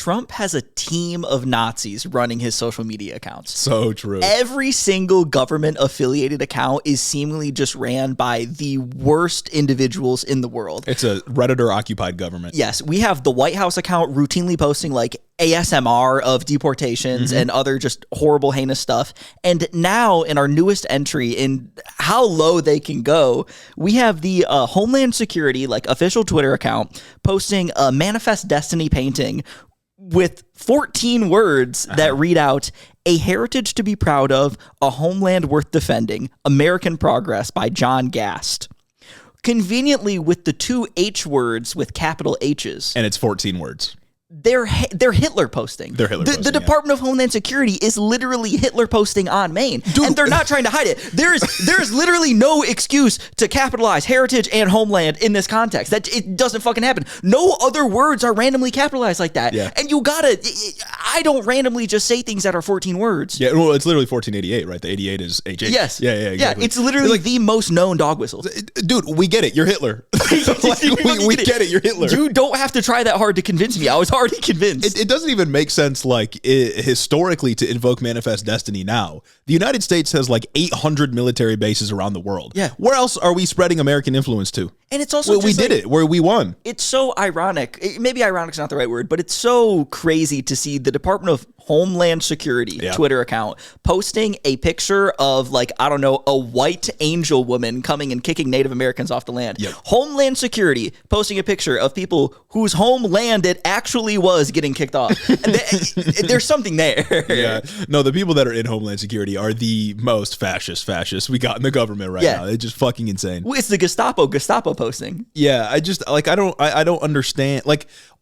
Trump has a team of Nazis running his social media accounts. So true. Every single government-affiliated account is seemingly just ran by the worst individuals in the world. It's a Redditor-occupied government. Yes, we have the White House account routinely posting like ASMR of deportations and other just horrible, heinous stuff. And now in our newest entry in how low they can go, we have the Homeland Security, like official Twitter account, posting a Manifest Destiny painting with 14 words that read out, "A heritage to be proud of, a homeland worth defending, American progress by John Gast." Conveniently with the two H words with capital H's. And it's 14 words. They're Hitler posting. They're Hitler posting, The Department of Homeland Security is literally Hitler posting on Maine. Dude. And they're not trying to hide it. There is literally no excuse to capitalize heritage and homeland in this context. That it doesn't fucking happen. No other words are randomly capitalized like that. Yeah. And you gotta, I don't randomly just say things that are 14 words. Yeah, well, it's literally 1488, right? The 88 is HH. Yes. Yeah, exactly. Yeah, it's literally the most known dog whistle. Dude, we get it. You're Hitler. we get it. You're Hitler. You don't have to try that hard to convince me. I was already convinced. It doesn't even make sense, historically, to invoke Manifest Destiny now. The United States has 800 military bases around the world. Yeah. Where else are we spreading American influence to? And it's also we did it, where we won. It's so ironic. Maybe ironic is not the right word, but it's so crazy to see the Department of Homeland Security Twitter account posting a picture of a white angel woman coming and kicking Native Americans off the land. Yep. Homeland Security posting a picture of people whose homeland it actually was getting kicked off. There's something there. Yeah. No, the people that are in Homeland Security are the most fascists we got in the government right now. They're just fucking insane. Well, it's the Gestapo posting. Yeah, I don't understand.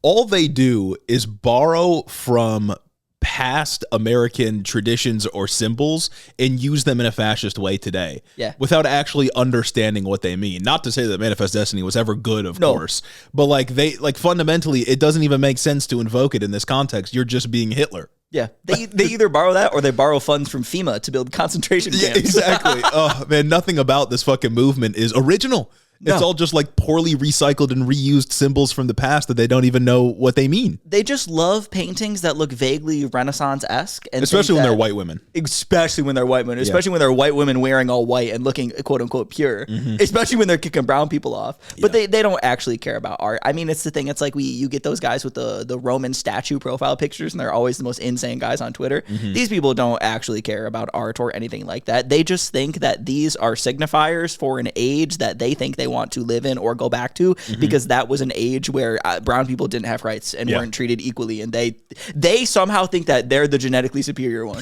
All they do is borrow from past American traditions or symbols and use them in a fascist way today. Yeah. Without actually understanding what they mean. Not to say that Manifest Destiny was ever good, of course, but they fundamentally it doesn't even make sense to invoke it in this context. You're just being Hitler. Yeah, they either borrow that or they borrow funds from FEMA to build concentration camps. Yeah, exactly. Oh man, nothing about this fucking movement is original. It's all just poorly recycled and reused symbols from the past that they don't even know what they mean. They just love paintings that look vaguely Renaissance-esque. And especially when they're white women. Especially when they're white women. Especially when they're white women wearing all white and looking quote-unquote pure. Especially when they're kicking brown people off. But they don't actually care about art. I mean, it's the thing. It's you get those guys with the Roman statue profile pictures, and they're always the most insane guys on Twitter. These people don't actually care about art or anything like that. They just think that these are signifiers for an age that they think they want to live in or go back to, because that was an age where brown people didn't have rights and weren't treated equally, and they somehow think that they're the genetically superior one.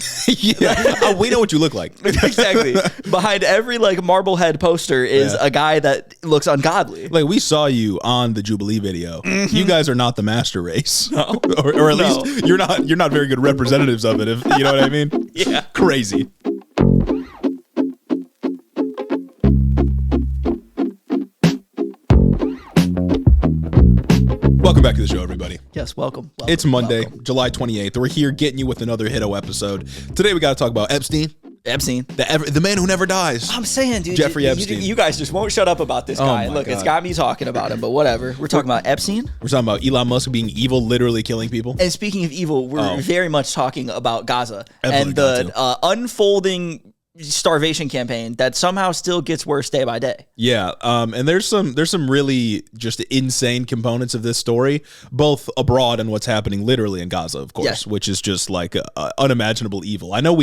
We know what you look like. Exactly. Behind every Marblehead poster is a guy that looks ungodly. We saw you on the Jubilee video. You guys are not the master race. No. or at least you're not very good representatives of it, if you know what I mean. Yeah. Crazy. Welcome back to the show, everybody. Yes, welcome. It's Monday, July 28th. We're here getting you with another Hito episode. Today we got to talk about Epstein. The man who never dies. I'm saying, dude. Jeffrey Epstein. You guys just won't shut up about this guy. Look, it's got me talking about him, but whatever. We're talking about Epstein. We're talking about Elon Musk being evil, literally killing people. And speaking of evil, we're very much talking about Gaza and the unfolding starvation campaign that somehow still gets worse day by day. Yeah, and there's some really just insane components of this story, both abroad and what's happening literally in Gaza, of course, which is just unimaginable evil. I know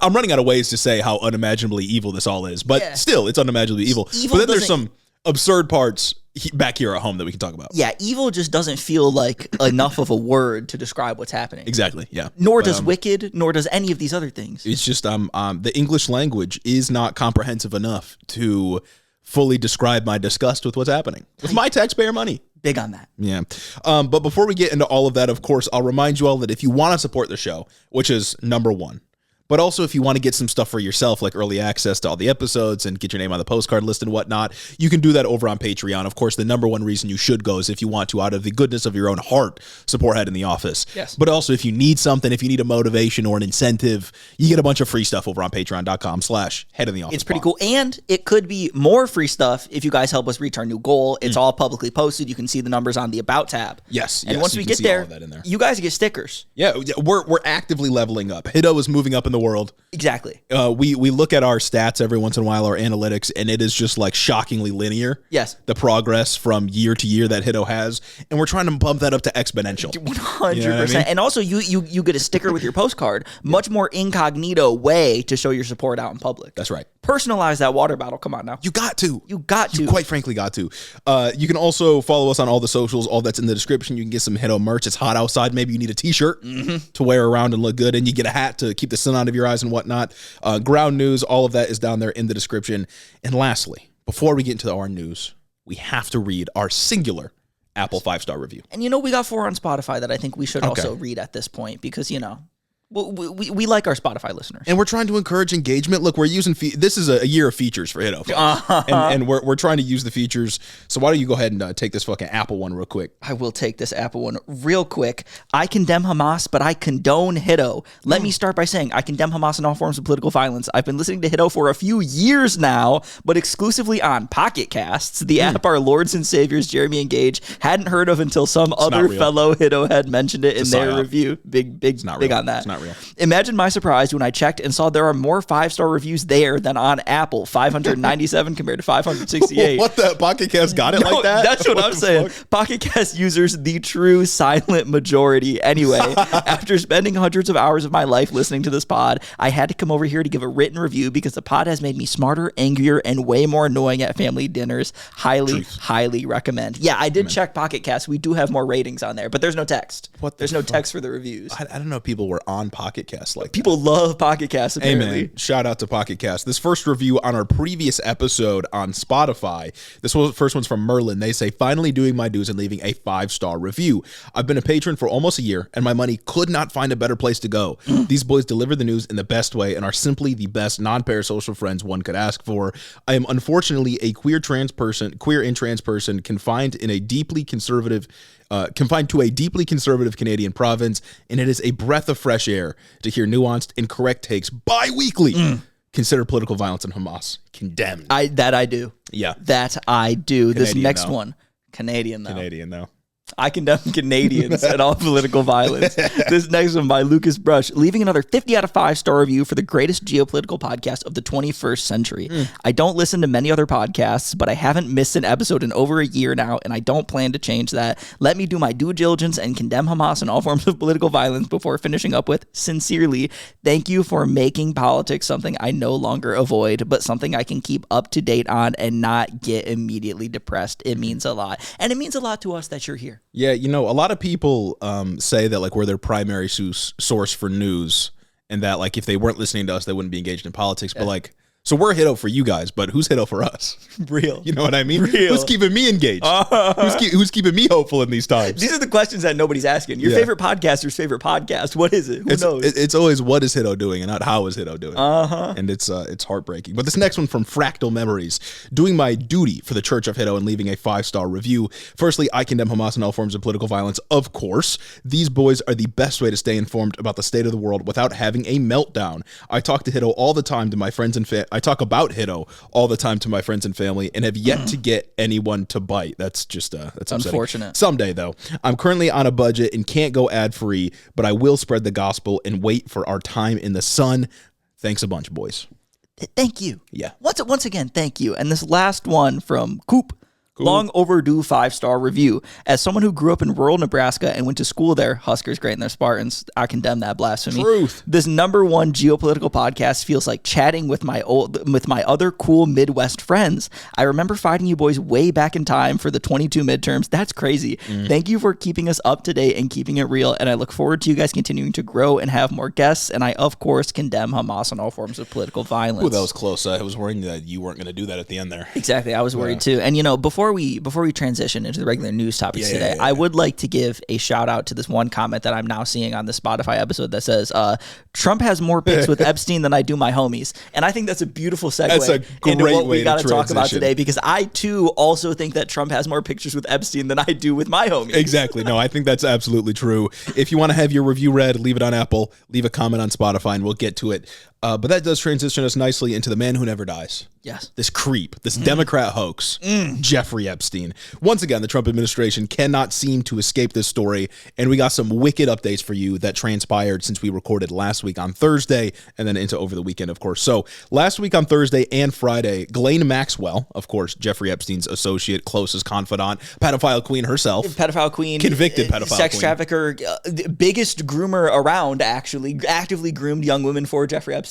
I'm running out of ways to say how unimaginably evil this all is, but still, it's unimaginably evil. But then there's some absurd parts back here at home that we can talk about. Yeah, evil just doesn't feel like enough of a word to describe what's happening. Exactly, yeah. Nor does wicked, nor does any of these other things. It's just the English language is not comprehensive enough to fully describe my disgust with what's happening with my taxpayer money. Big on that. Yeah. But before we get into all of that, of course, I'll remind you all that if you want to support the show, which is number one, But also, if you want to get some stuff for yourself, like early access to all the episodes and get your name on the postcard list and whatnot, you can do that over on Patreon. Of course, the number one reason you should go is if you want to, out of the goodness of your own heart, support Head in the Office. Yes. But also, if you need something, if you need a motivation or an incentive, you get a bunch of free stuff over on patreon.com/Head in the Office. It's pretty cool. And it could be more free stuff if you guys help us reach our new goal. It's all publicly posted. You can see the numbers on the About tab. Yes. And once we get there, you guys get stickers. Yeah, we're actively leveling up. Hiddo is moving up in the world. Exactly. We look at our stats every once in a while, our analytics, and it is just like shockingly linear. Yes. The progress from year to year that Hiddo has, and we're trying to bump that up to exponential. 100%. You know what I mean? And also, you get a sticker with your postcard. Much more incognito way to show your support out in public. That's right. Personalize that water bottle. Come on now. You got to. You got to. You quite frankly got to. You can also follow us on all the socials. All that's in the description. You can get some Hiddo merch. It's hot outside. Maybe you need a t-shirt to wear around and look good, and you get a hat to keep the sun out of your eyes and whatnot. Ground news, all of that is down there in the description. And lastly, before we get into our news, we have to read our singular Apple 5-star review. And we got 4 on Spotify that I think we should also read at this point because, we like our Spotify listeners. And we're trying to encourage engagement. Look, we're using this is a year of features for Hiddo. And we're trying to use the features. So why don't you go ahead and take this fucking Apple one real quick? I will take this Apple one real quick. I condemn Hamas, but I condone Hiddo. Let me start by saying I condemn Hamas and all forms of political violence. I've been listening to Hiddo for a few years now, but exclusively on Pocket Casts, the app our lords and saviors Jeremy and Gage hadn't heard of until some other fellow Hiddo had mentioned it in their review. Big on that. It's not real. Imagine my surprise when I checked and saw there are more 5-star reviews there than on Apple. 597 compared to 568. What the Pocket Cast got it like that? That's what I'm saying. Pocket Cast users, the true silent majority. Anyway, after spending hundreds of hours of my life listening to this pod, I had to come over here to give a written review because the pod has made me smarter, angrier, and way more annoying at family dinners. Highly recommend. Yeah, I did check Pocket Cast. We do have more ratings on there, but there's no text. There's no text for the reviews. I don't know if people were on Pocket Cast like people love Pocket Cast, apparently. Hey man, shout out to Pocket Cast. This first review on our previous episode on Spotify, first one's from Merlin. They say, finally doing my dues and leaving a 5-star review. I've been a patron for almost a year and my money could not find a better place to go. These boys deliver the news in the best way and are simply the best non-parasocial friends one could ask for. I am unfortunately a queer and trans person confined to a deeply conservative Canadian province, and it is a breath of fresh air to hear nuanced and correct takes bi-weekly. Consider political violence in Hamas condemned. I do. Yeah. That I do. Canadian, this next though. one. Canadian, though. I condemn Canadians and all political violence. This next one by Lucas Brush, leaving another 50 out of 5-star review for the greatest geopolitical podcast of the 21st century. I don't listen to many other podcasts, but I haven't missed an episode in over a year now, and I don't plan to change that. Let me do my due diligence and condemn Hamas and all forms of political violence before finishing up with, sincerely, thank you for making politics something I no longer avoid, but something I can keep up to date on and not get immediately depressed. It means a lot. And it means a lot to us that you're here. Yeah, a lot of people say that like we're their primary source for news, and that like if they weren't listening to us, they wouldn't be engaged in politics. But like, so we're Hiddo for you guys, but who's Hiddo for us? Real. You know what I mean? Real. Who's keeping me engaged? Who's keeping me hopeful in these times? These are the questions that nobody's asking. Your favorite podcaster's favorite podcast. What is it? Who knows? It's always what is Hiddo doing and not how is Hiddo doing. And it's heartbreaking. But this next one from Fractal Memories, doing my duty for the Church of Hiddo and leaving a 5-star review. Firstly, I condemn Hamas and all forms of political violence. Of course, these boys are the best way to stay informed about the state of the world without having a meltdown. I talk to Hiddo all the time to my friends and I talk about Hiddo all the time to my friends and family and have yet to get anyone to bite. That's just that's unfortunate. Someday though. I'm currently on a budget and can't go ad free, but I will spread the gospel and wait for our time in the sun. Thanks a bunch, boys. Thank you. Yeah. Once again, thank you. And this last one from Coop. Long overdue 5-star review. As someone who grew up in rural Nebraska and went to school there, Huskers great and their Spartans, I condemn that blasphemy. Truth. This #1 geopolitical podcast feels like chatting with my other cool Midwest friends. I remember fighting you boys way back in time for the 22 midterms. That's crazy. Thank you for keeping us up to date and keeping it real. And I look forward to you guys continuing to grow and have more guests. And I, of course, condemn Hamas and all forms of political violence. Ooh, that was close. I was worried that you weren't going to do that at the end there. Exactly. I was worried too. And, before before we transition into the regular news topics today, I would like to give a shout out to this one comment that I'm now seeing on the Spotify episode that says, Trump has more pics with Epstein than I do my homies. And I think that's a beautiful segue into what we got to talk about today, because I too also think that Trump has more pictures with Epstein than I do with my homies. Exactly. No, I think that's absolutely true. If you want to have your review read, leave it on Apple, leave a comment on Spotify, and we'll get to it. But that does transition us nicely into the man who never dies. Yes. This creep, this Democrat hoax, Jeffrey Epstein. Once again, the Trump administration cannot seem to escape this story, and we got some wicked updates for you that transpired since we recorded last week on Thursday and then into over the weekend, of course. So last week on Thursday and Friday, Ghislaine Maxwell, of course, Jeffrey Epstein's associate, closest confidant, pedophile queen herself. Pedophile queen. Convicted pedophile sex queen. trafficker, biggest groomer around, actually, actively groomed young women for Jeffrey Epstein.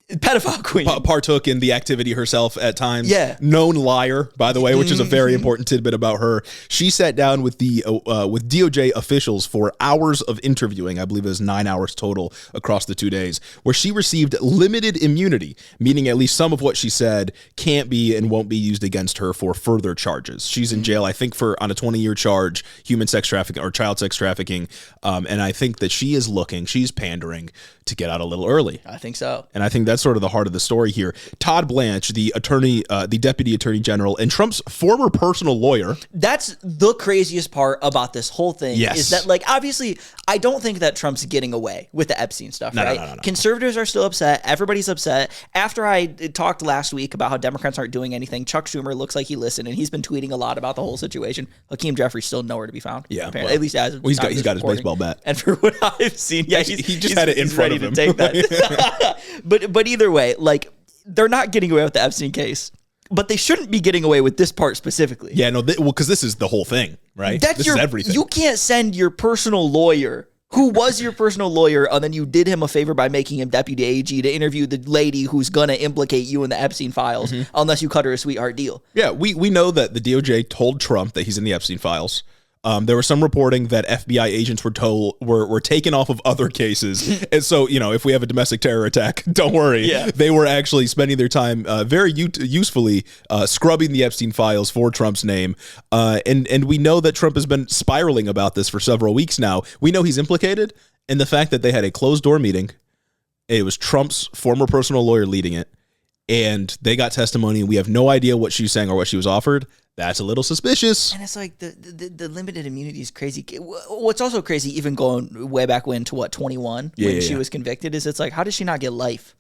Pedophile queen. Partook in the activity herself at times. Yeah. Known liar, by the way, which is a very important tidbit about her. She sat down with the with DOJ officials for hours of interviewing. I believe it was 9 hours total across the 2 days, where she received limited immunity, meaning at least some of what she said can't be and won't be used against her for further charges. She's in jail, I think, on a 20-year charge, human sex trafficking or child sex trafficking. And I think that she's pandering to get out a little early. I think so. And I think that's sort of the heart of the story here. Todd Blanche, the deputy attorney general and Trump's former personal lawyer. That's the craziest part about this whole thing. Yes. Is that, like, obviously, I don't think that Trump's getting away with the Epstein stuff, right? No. Conservatives are still upset. Everybody's upset. After I talked last week about how Democrats aren't doing anything, Chuck Schumer looks like he listened, and he's been tweeting a lot about the whole situation. Hakeem Jeffrey's still nowhere to be found. Yeah. Apparently. Well, at least as he's got his baseball bat. And for what I've seen, yeah, he just had it in front of him. To take that. But either way, like, they're not getting away with the Epstein case, but they shouldn't be getting away with this part specifically. Yeah, no, because this is the whole thing, right? This is everything. You can't send your personal lawyer, who was your personal lawyer, and then you did him a favor by making him deputy AG, to interview the lady who's going to implicate you in the Epstein files, unless you cut her a sweetheart deal. Yeah, we know that the DOJ told Trump that he's in the Epstein files. There was some reporting that FBI agents were taken off of other cases. And so, if we have a domestic terror attack, don't worry. Yeah. They were actually spending their time very usefully scrubbing the Epstein files for Trump's name. And we know that Trump has been spiraling about this for several weeks now. We know he's implicated. And the fact that they had a closed door meeting, it was Trump's former personal lawyer leading it, and they got testimony. We have no idea what she's saying or what she was offered. That's a little suspicious. And it's like the limited immunity is crazy. What's also crazy, even going way back when to 21, when she was convicted, is it's like, how does she not get life?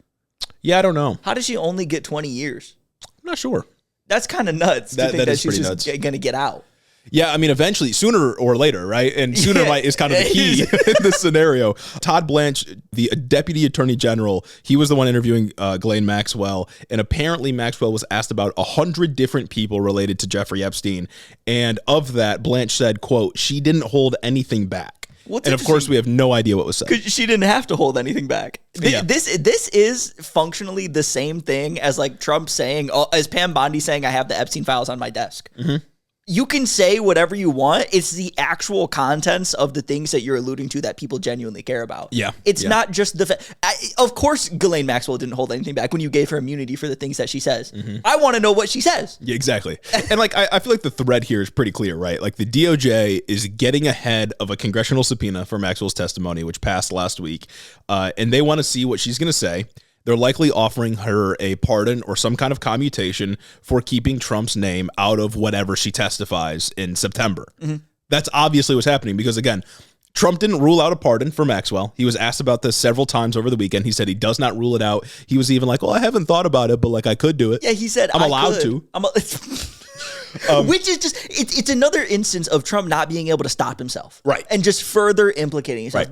Yeah, I don't know. How does she only get 20 years? I'm not sure. That's kind of nuts to think that she's just going to get out. Yeah, I mean, eventually, sooner or later, right? And sooner is kind of the key in this scenario. Todd Blanche, the deputy attorney general, he was the one interviewing Ghislaine Maxwell. And apparently Maxwell was asked about 100 different people related to Jeffrey Epstein. And of that, Blanche said, quote, she didn't hold anything back. And of course, we have no idea what was said. Because she didn't have to hold anything back. This is functionally the same thing as, like, Trump saying, as Pam Bondi saying, I have the Epstein files on my desk. You can say whatever you want. It's the actual contents of the things that you're alluding to that people genuinely care about. Yeah. It's not just of course, Ghislaine Maxwell didn't hold anything back when you gave her immunity for the things that she says. I want to know what she says. Yeah, exactly. And like, I feel like the thread here is pretty clear, right? Like, the DOJ is getting ahead of a congressional subpoena for Maxwell's testimony, which passed last week. And they want to see what she's going to say. They're likely offering her a pardon or some kind of commutation for keeping Trump's name out of whatever she testifies in September. That's obviously what's happening because, again, Trump didn't rule out a pardon for Maxwell. He was asked about this several times over the weekend. He said he does not rule it out. He was even like, well, I haven't thought about it, but like I could do it. Yeah, he said, I'm allowed to. Which is just, it's another instance of Trump not being able to stop himself. Right. And just further implicating himself. Right.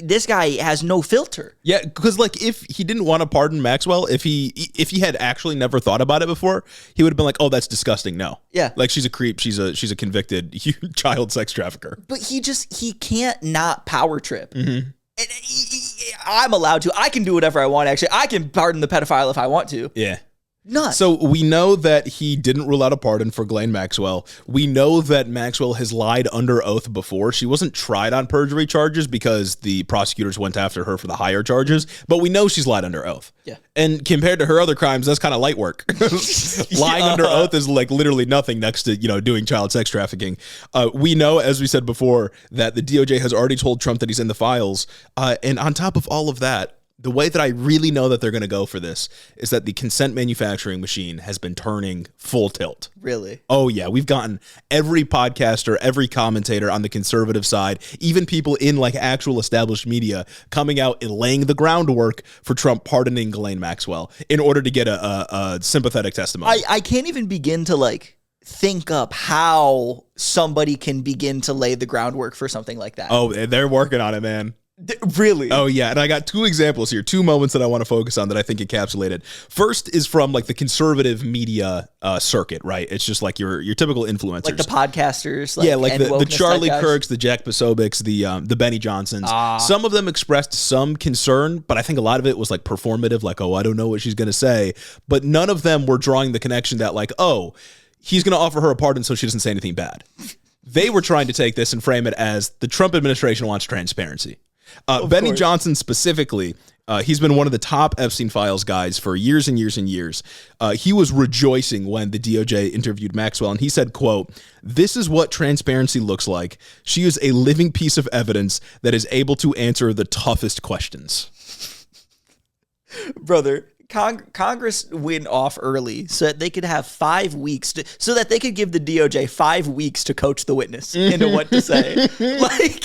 This guy has no filter. Yeah, because like if he didn't want to pardon Maxwell, if he had actually never thought about it before, he would have been like, oh, that's disgusting. No. Yeah. Like, she's a creep. She's a convicted child sex trafficker. But he can't not power trip. And I'm allowed to. I can do whatever I want, actually. I can pardon the pedophile if I want to. Yeah. None. So we know that he didn't rule out a pardon for Ghislaine Maxwell. We know that Maxwell has lied under oath before. She wasn't tried on perjury charges because the prosecutors went after her for the higher charges, but we know she's lied under oath. Yeah. And compared to her other crimes, that's kind of light work. Lying under oath is like literally nothing next to, doing child sex trafficking. We know, as we said before, that the DOJ has already told Trump that he's in the files. And on top of all of that, the way that I really know that they're going to go for this is that the consent manufacturing machine has been turning full tilt. Really? Oh, yeah. We've gotten every podcaster, every commentator on the conservative side, even people in like actual established media coming out and laying the groundwork for Trump pardoning Ghislaine Maxwell in order to get a sympathetic testimony. I can't even begin to think up how somebody can begin to lay the groundwork for something like that. Oh, they're working on it, man. Really? Oh, yeah. And I got two examples here, two moments that I want to focus on that I think encapsulate it. First is from like the conservative media circuit, right? It's just like your typical influencers. Like the podcasters. Like the Charlie Kirks, the Jack Posobics, the Benny Johnsons. Some of them expressed some concern, but I think a lot of it was like performative, like, oh, I don't know what she's going to say. But none of them were drawing the connection that like, oh, he's going to offer her a pardon so she doesn't say anything bad. They were trying to take this and frame it as the Trump administration wants transparency. Benny Johnson specifically, he's been one of the top Epstein Files guys for years and years and years. He was rejoicing when the DOJ interviewed Maxwell, and he said, quote, "This is what transparency looks like. She is a living piece of evidence that is able to answer the toughest questions." Brother, Congress went off early so that they could have 5 weeks so that they could give the DOJ 5 weeks to coach the witness into what to say. Like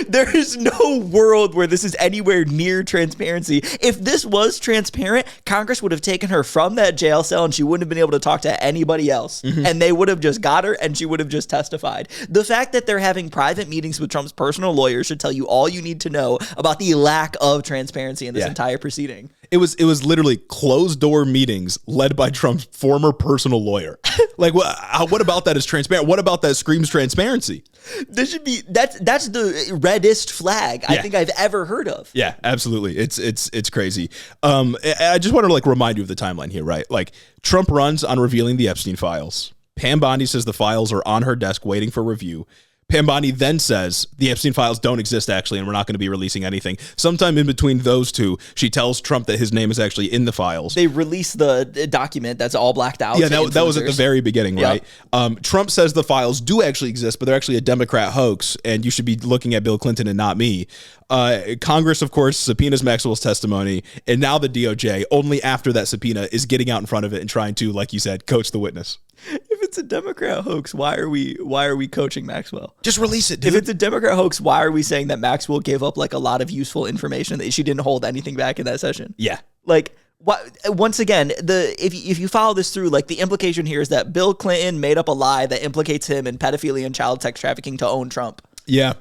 there is no world where this is anywhere near transparency. If this was transparent, Congress would have taken her from that jail cell and she wouldn't have been able to talk to anybody else. And they would have just got her and she would have just testified. The fact that they're having private meetings with Trump's personal lawyer should tell you all you need to know about the lack of transparency in this entire proceeding. It was literally closed door meetings led by Trump's former personal lawyer. Like, what about that is transparent? What about that screams transparency? This should be that's the reddest flag I think I've ever heard of. Yeah, absolutely. It's crazy. I just want to like remind you of the timeline here, right? Like Trump runs on revealing the Epstein files. Pam Bondi says the files are on her desk waiting for review. Pam Bondi then says the Epstein files don't exist actually, and we're not going to be releasing anything. Sometime in between those two, she tells Trump that his name is actually in the files. They release the document that's all blacked out. Yeah, that was at the very beginning, right? Trump says the files do actually exist, but they're actually a Democrat hoax, and you should be looking at Bill Clinton and not me. Congress, of course, subpoenas Maxwell's testimony, and now the DOJ, only after that subpoena, is getting out in front of it and trying to, like you said, coach the witness. If it's a Democrat hoax, why are we coaching Maxwell? Just release it, dude. If it's a Democrat hoax, why are we saying that Maxwell gave up like a lot of useful information that she didn't hold anything back in that session? Yeah. Like, once again, if you follow this through, like the implication here is that Bill Clinton made up a lie that implicates him in pedophilia and child sex trafficking to own Trump. Yeah.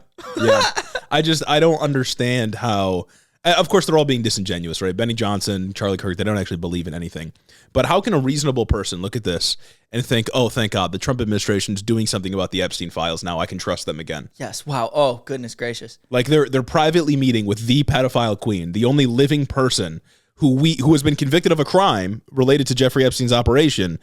I don't understand how. Of course, they're all being disingenuous, right? Benny Johnson, Charlie Kirk, they don't actually believe in anything. But how can a reasonable person look at this and think, oh, thank God, the Trump administration is doing something about the Epstein files now. I can trust them again. Yes. Wow. Oh, goodness gracious. Like they're privately meeting with the pedophile queen, the only living person who has been convicted of a crime related to Jeffrey Epstein's operation,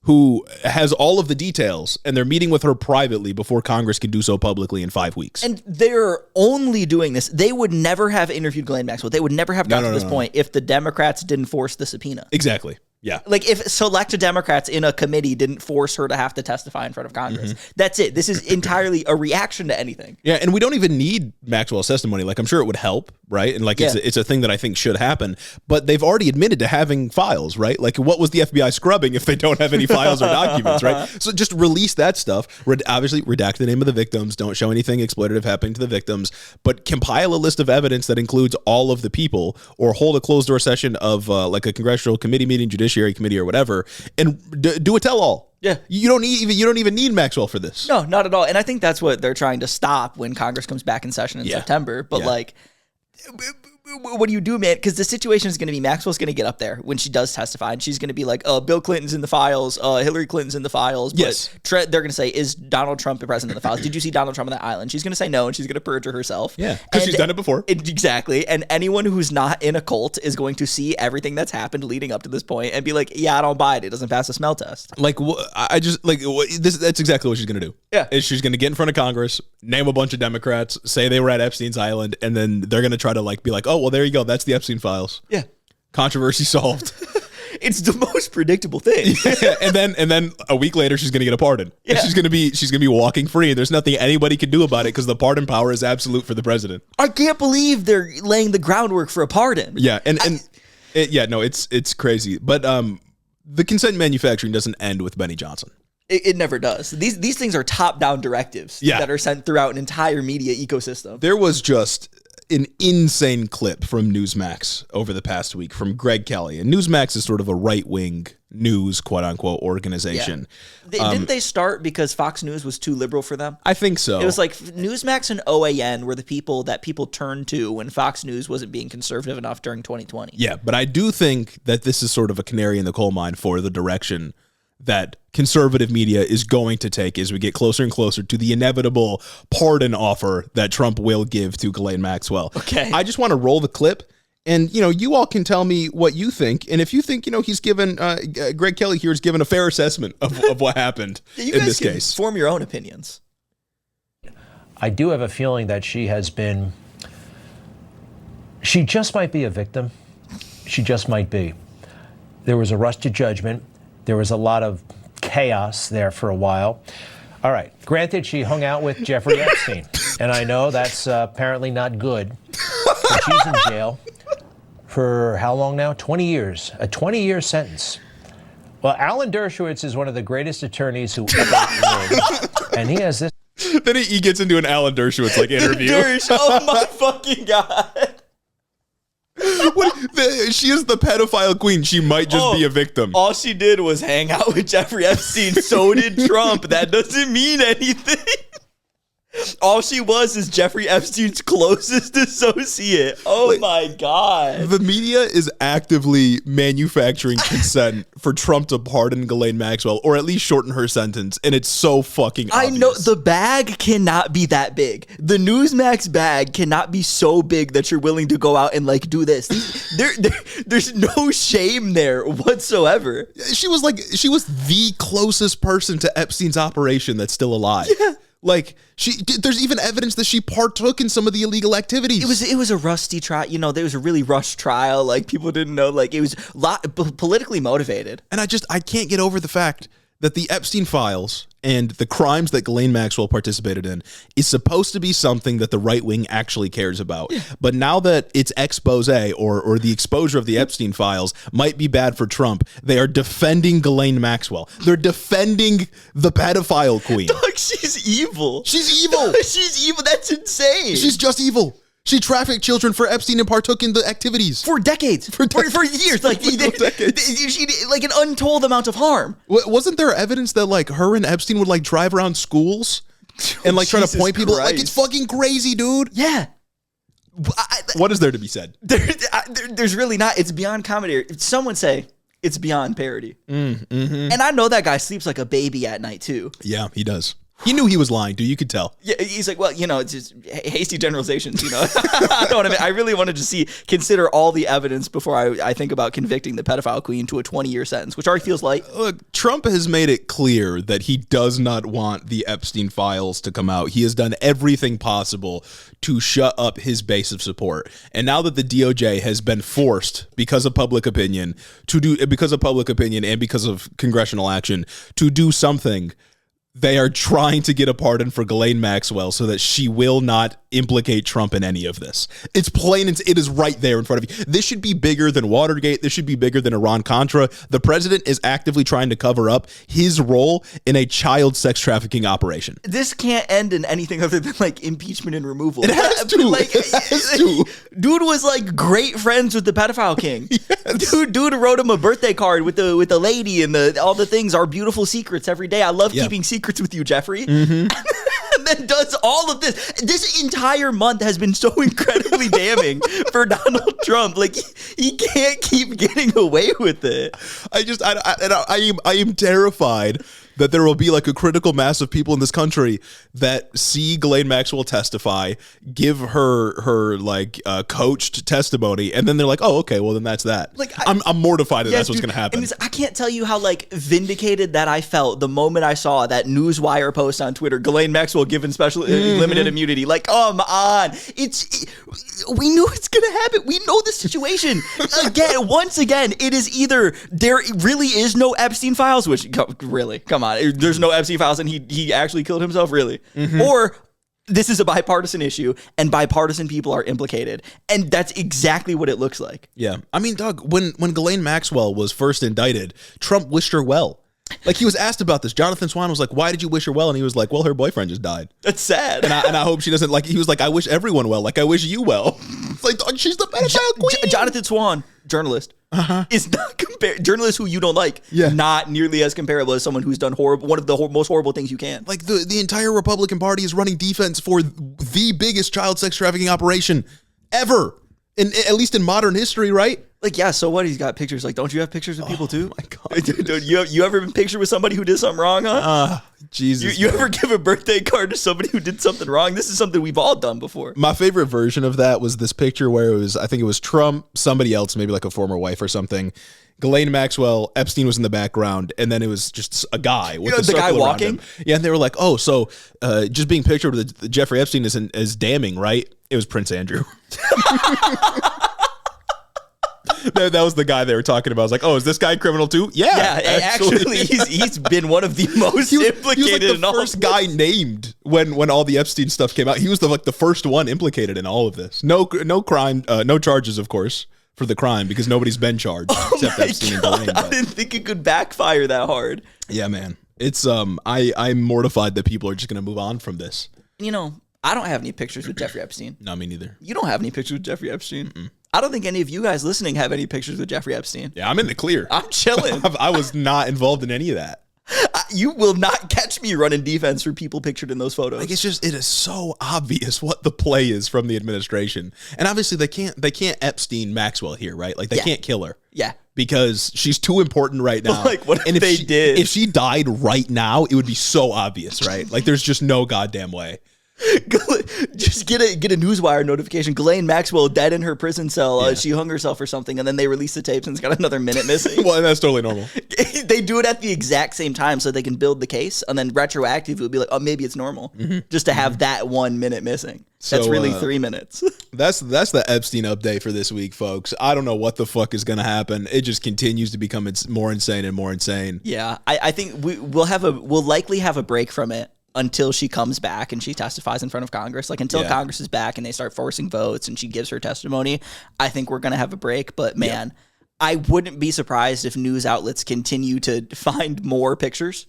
who has all of the details, and they're meeting with her privately before Congress can do so publicly in 5 weeks. And they're only doing this. They would never have interviewed Ghislaine Maxwell. They would never have gotten to this point if the Democrats didn't force the subpoena. Exactly. Yeah. Like if select Democrats in a committee didn't force her to have to testify in front of Congress. That's it. This is entirely a reaction to anything. Yeah, and we don't even need Maxwell's testimony. Like I'm sure it would help, right? And like it's a thing that I think should happen. But they've already admitted to having files, right? Like what was the FBI scrubbing if they don't have any files or documents, right? So just release that stuff. Obviously redact the name of the victims. Don't show anything exploitative happening to the victims. But compile a list of evidence that includes all of the people, or hold a closed door session of like a congressional committee meeting, judiciary committee, or whatever, and do a tell-all. Yeah, you don't even need Maxwell for this. No, not at all. And I think that's what they're trying to stop when Congress comes back in session in September. But like, what do you do, man? Because the situation is going to be Maxwell's going to get up there when she does testify, and she's going to be like, Bill Clinton's in the files, Hillary Clinton's in the files. But yes. They're going to say, is Donald Trump the president of the files? Did you see Donald Trump on that island? She's going to say no, and she's going to perjure herself. Yeah, because she's done it before. Exactly. And anyone who's not in a cult is going to see everything that's happened leading up to this point and be like, yeah, I don't buy it. It doesn't pass the smell test. Like, that's exactly what she's going to do. Yeah. Is she's going to get in front of Congress, name a bunch of Democrats, say they were at Epstein's island, and then they're going to try to like be like, oh, well, there you go. That's the Epstein files. Yeah. Controversy solved. It's the most predictable thing. Yeah, and then a week later she's going to get a pardon. Yeah. She's going to be walking free, and there's nothing anybody can do about it because the pardon power is absolute for the president. I can't believe they're laying the groundwork for a pardon. Yeah, it's crazy. But the consent manufacturing doesn't end with Benny Johnson. It never does. These things are top-down directives that are sent throughout an entire media ecosystem. There was just an insane clip from Newsmax over the past week from Greg Kelly. And Newsmax is sort of a right-wing news, quote-unquote, organization. Yeah. Didn't they start because Fox News was too liberal for them? I think so. It was like Newsmax and OAN were the people that people turned to when Fox News wasn't being conservative enough during 2020. Yeah, but I do think that this is sort of a canary in the coal mine for the direction that conservative media is going to take as we get closer and closer to the inevitable pardon offer that Trump will give to Ghislaine Maxwell. Okay. I just want to roll the clip, and you all can tell me what you think. And if you think he's given Greg Kelly here has given a fair assessment of what happened you in guys this can case, form your own opinions. I do have a feeling that she just might be a victim. She just might be. There was a rush to judgment. There was a lot of chaos there for a while. All right. Granted, she hung out with Jeffrey Epstein, and I know that's apparently not good. But she's in jail for how long now? 20 years. A 20-year sentence. Well, Alan Dershowitz is one of the greatest attorneys who ever lived, and he has this. Then he gets into an Alan Dershowitz interview. Dersh, oh my fucking God. She is the pedophile queen. She might just be a victim. All she did was hang out with Jeffrey Epstein. So did Trump. That doesn't mean anything. All she was is Jeffrey Epstein's closest associate. Oh my God. The media is actively manufacturing consent for Trump to pardon Ghislaine Maxwell, or at least shorten her sentence, and it's so fucking obvious. I know the bag cannot be that big. The Newsmax bag cannot be so big that you're willing to go out and do this. There's no shame there whatsoever. She was the closest person to Epstein's operation that's still alive. Yeah. There's even evidence that she partook in some of the illegal activities. It was a rusty trial. There was a really rushed trial. People didn't know. It was politically motivated. And I can't get over the fact that the Epstein files and the crimes that Ghislaine Maxwell participated in is supposed to be something that the right wing actually cares about. Yeah. But now that it's expose or the exposure of the Epstein files might be bad for Trump, they are defending Ghislaine Maxwell. They're defending the pedophile queen. Dog, she's evil. She's evil. She's evil. That's insane. She's just evil. She trafficked children for Epstein and partook in the activities. For decades. For years. She did an untold amount of harm. Wasn't there evidence that her and Epstein would drive around schools and try to point people? It's fucking crazy, dude. Yeah. What is there to be said? There's really not. It's beyond comedy. Some would say it's beyond parody. And I know that guy sleeps like a baby at night too. Yeah, he does. He knew he was lying, dude. You could tell. Yeah, he's like, well, it's just hasty generalizations, I don't want to. I really wanted to consider all the evidence before I think about convicting the pedophile queen to a 20-year sentence, which already feels light. Look, Trump has made it clear that he does not want the Epstein files to come out. He has done everything possible to shut up his base of support. And now that the DOJ has been forced, because of public opinion and because of congressional action, to do something, they are trying to get a pardon for Ghislaine Maxwell so that she will not implicate Trump in any of this. It's plain, it is right there in front of you. This should be bigger than Watergate. This should be bigger than Iran-Contra. The president is actively trying to cover up his role in a child sex trafficking operation. This can't end in anything other than impeachment and removal. It has to. It has to. Dude was great friends with the pedophile king. Yes. Dude wrote him a birthday card with the lady and all the things, our beautiful secrets every day. I love keeping secrets with you, Jeffrey. Mm-hmm. and then does all of this. This entire month has been so incredibly damning for Donald Trump. Like, he can't keep getting away with it. I am terrified that there will be like a critical mass of people in this country that see Ghislaine Maxwell testify, give her coached testimony, and then they're like, oh, okay, well then that's that. Like, I'm mortified that that's what's going to happen. And I can't tell you how like vindicated that I felt the moment I saw that Newswire post on Twitter, Ghislaine Maxwell given special limited immunity. Like, come on, we knew it's going to happen. We know the situation. Once again, it is either there really is no Epstein files, which really, come on. There's no Epstein files and he actually killed himself, really? Or this is a bipartisan issue and bipartisan people are implicated. And that's exactly what it looks like. Yeah. I mean, Doug, when Ghislaine Maxwell was first indicted, Trump wished her well. Like, he was asked about this. Jonathan Swan was like, why did you wish her well? And he was like, well, her boyfriend just died. That's sad. And I hope she doesn't, like, he was like, I wish everyone well. Like, I wish you well. It's like, Doug, she's the pedophile queen. Jonathan Swan, journalist, is not journalist who you don't like. Yeah. Not nearly as comparable as someone who's done one of the most horrible things you can. Like, the entire Republican Party is running defense for the biggest child sex trafficking operation ever, at least in modern history, right? Like, yeah, so what? He's got pictures. Like, don't you have pictures with people too? Oh my God. Dude, you ever been pictured with somebody who did something wrong, huh? Jesus. You ever give a birthday card to somebody who did something wrong? This is something we've all done before. My favorite version of that was this picture where I think it was Trump, somebody else, maybe like a former wife or something. Ghislaine Maxwell, Epstein was in the background, and then it was just a guy with the guy walking. Yeah, and they were like, "Oh, so just being pictured with Jeffrey Epstein is damning, right?" It was Prince Andrew. That was the guy they were talking about. I was like, oh, is this guy criminal too? Yeah, actually he's been one of the most implicated. He was like the first guy named when all the Epstein stuff came out. He was the first one implicated in all of this. No crime, no charges, of course, for the crime because nobody's been charged except Epstein and Ghislaine. I didn't think it could backfire that hard. Yeah, man. It's I'm mortified that people are just gonna move on from this. You know, I don't have any pictures with Jeffrey Epstein. No, me neither. You don't have any pictures with Jeffrey Epstein. I don't think any of you guys listening have any pictures with Jeffrey Epstein. Yeah, I'm in the clear. I'm chilling. I was not involved in any of that. You will not catch me running defense for people pictured in those photos. Like, it is so obvious what the play is from the administration. And obviously they can't Epstein Maxwell here, right? Like, they can't kill her. Yeah. Because she's too important right now. Like, what if they did? If she died right now, it would be so obvious, right? Like, there's just no goddamn way. Just get a Newswire notification. Ghislaine Maxwell dead in her prison cell. She hung herself or something, and then they release the tapes and it's got another minute missing. Well, that's totally normal. They do it at the exact same time so they can build the case, and then retroactive it would be like, oh, maybe it's normal just to have that 1 minute missing. That's really 3 minutes. That's the Epstein update for this week, folks. I don't know what the fuck is going to happen. It just continues to become more insane and more insane. Yeah, I think we'll likely have a break from it until she comes back and she testifies in front of Congress. Like, until Congress is back and they start forcing votes and she gives her testimony, I think we're going to have a break. But man, I wouldn't be surprised if news outlets continue to find more pictures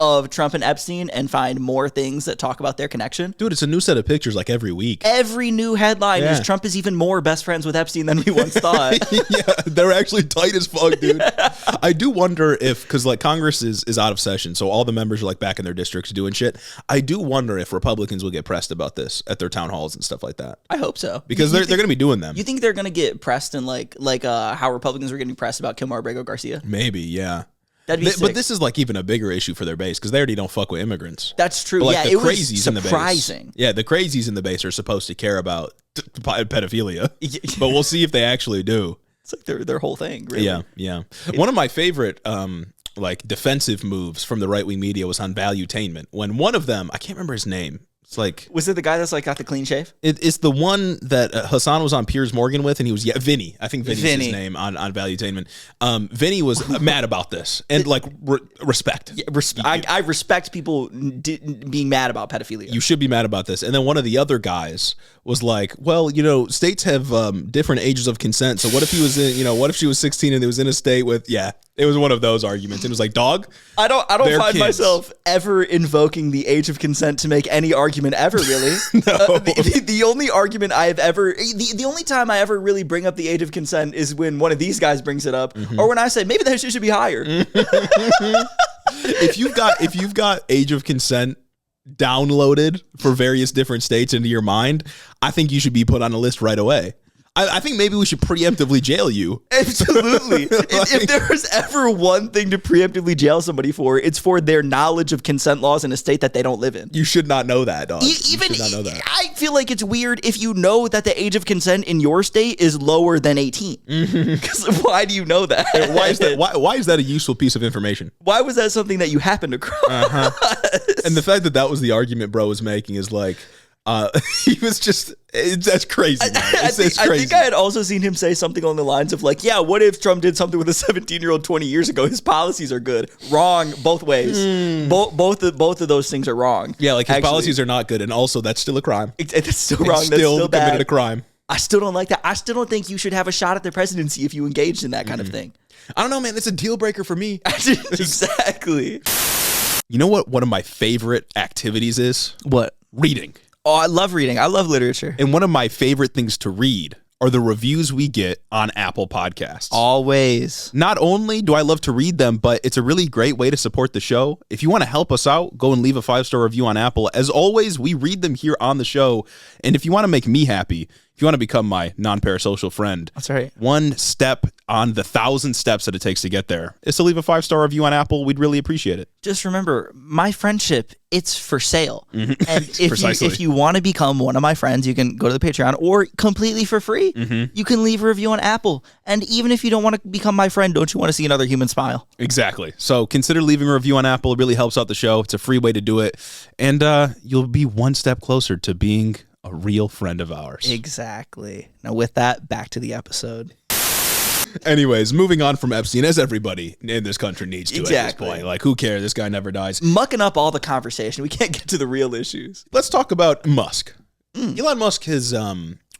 of Trump and Epstein and find more things that talk about their connection. Dude, it's a new set of pictures like every week. Every new headline is Trump is even more best friends with Epstein than we once thought. Yeah, they're actually tight as fuck, dude. Yeah. I do wonder if, because like Congress is out of session, so all the members are like back in their districts doing shit. I do wonder if Republicans will get pressed about this at their town halls and stuff like that. I hope so. Because they're going to be doing them. You think they're going to get pressed in like how Republicans were getting pressed about Kilmar Abrego Garcia? Maybe, yeah. That'd be sick. But this is like even a bigger issue for their base because they already don't fuck with immigrants. That's true. But like yeah, the it crazies was in the base. surprising. Yeah, the crazies in the base are supposed to care about pedophilia, but we'll see if they actually do. It's like their whole thing. Really. Yeah. One of my favorite like defensive moves from the right wing media was on Valuetainment when one of them, I can't remember his name. It's like, was it the guy that's like got the clean shave? It's the one that Hassan was on Piers Morgan with, and he was Vinny. I think Vinny's his name on Valuetainment. Vinny was mad about this and like respect. Yeah, I respect people being mad about pedophilia. You should be mad about this. And then one of the other guys was like, well, states have different ages of consent. So what if he was what if she was 16 and it was in a state with it was one of those arguments. It was like, dog, I don't find myself ever invoking the age of consent to make any argument ever, really. No. The only argument I have ever, the only time I ever really bring up the age of consent is when one of these guys brings it up, or when I say maybe that shit should be higher. If you've got age of consent downloaded for various different states into your mind, I think you should be put on a list right away. I think maybe we should preemptively jail you. Absolutely. If there was ever one thing to preemptively jail somebody for, it's for their knowledge of consent laws in a state that they don't live in. You should not know that, dog. Even you should not know that. I feel like it's weird if you know that the age of consent in your state is lower than 18. Because why do you know that? Why is that? Why is that a useful piece of information? Why was that something that you happened across? And the fact that was the argument bro was making is like, he was just, that's crazy, man. It's crazy. I think I had also seen him say something along the lines of like, yeah, what if Trump did something with a 17-year-old 20 years ago? His policies are good. Wrong both ways. Both of those things are wrong. Yeah, like his policies are not good, and also that's still a crime. It's still wrong. It's still committed a crime. I still don't like that. I still don't think you should have a shot at the presidency if you engaged in that kind of thing. I don't know, man. It's a deal breaker for me. Exactly. You know what one of my favorite activities is? What? Reading. Oh, I love reading. I love literature. And one of my favorite things to read are the reviews we get on Apple Podcasts. Always. Not only do I love to read them, but it's a really great way to support the show. If you want to help us out, go and leave a 5-star review on Apple. As always, we read them here on the show. And if you want to make me happy, if you want to become my non-parasocial friend, that's right. One step on the 1,000 steps that it takes to get there is to leave a 5-star review on Apple. We'd really appreciate it. Just remember, my friendship, it's for sale. And if you want to become one of my friends, you can go to the Patreon, or completely for free, you can leave a review on Apple. And even if you don't want to become my friend, don't you want to see another human smile? Exactly. So consider leaving a review on Apple. It really helps out the show. It's a free way to do it. And you'll be one step closer to being a real friend of ours. Exactly. Now with that, back to the episode. Anyways, moving on from Epstein, as everybody in this country needs to at this point. Like, who cares? This guy never dies. Mucking up all the conversation. We can't get to the real issues. Let's talk about Musk. Elon Musk has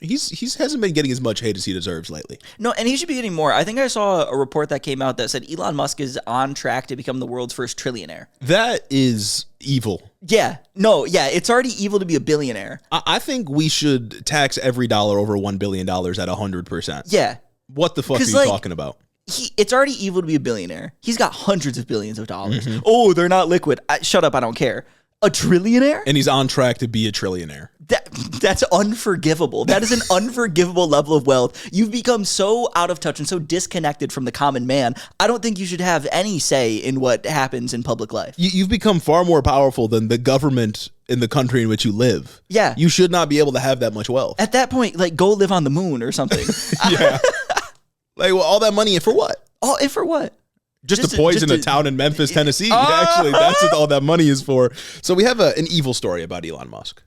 he hasn't been getting as much hate as he deserves lately. No, and he should be getting more. I think I saw a report that came out that said Elon Musk is on track to become the world's first trillionaire. That is evil. Yeah. No, yeah. It's already evil to be a billionaire. I think we should tax every dollar over $1 billion at 100%. Yeah. What the fuck are you talking about? It's already evil to be a billionaire. He's got hundreds of billions of dollars. Oh, they're not liquid. Shut up. I don't care. A trillionaire? And he's on track to be a trillionaire. That's unforgivable. That is an unforgivable level of wealth. You've become so out of touch and so disconnected from the common man. I don't think you should have any say in what happens in public life. You've become far more powerful than the government in the country in which you live. Yeah. You should not be able to have that much wealth. At that point, like, go live on the moon or something. Yeah. Like, well, all that money for what? Oh, and for what? Just to poison a town in Memphis, Tennessee. Actually, that's what all that money is for. So we have an evil story about Elon Musk.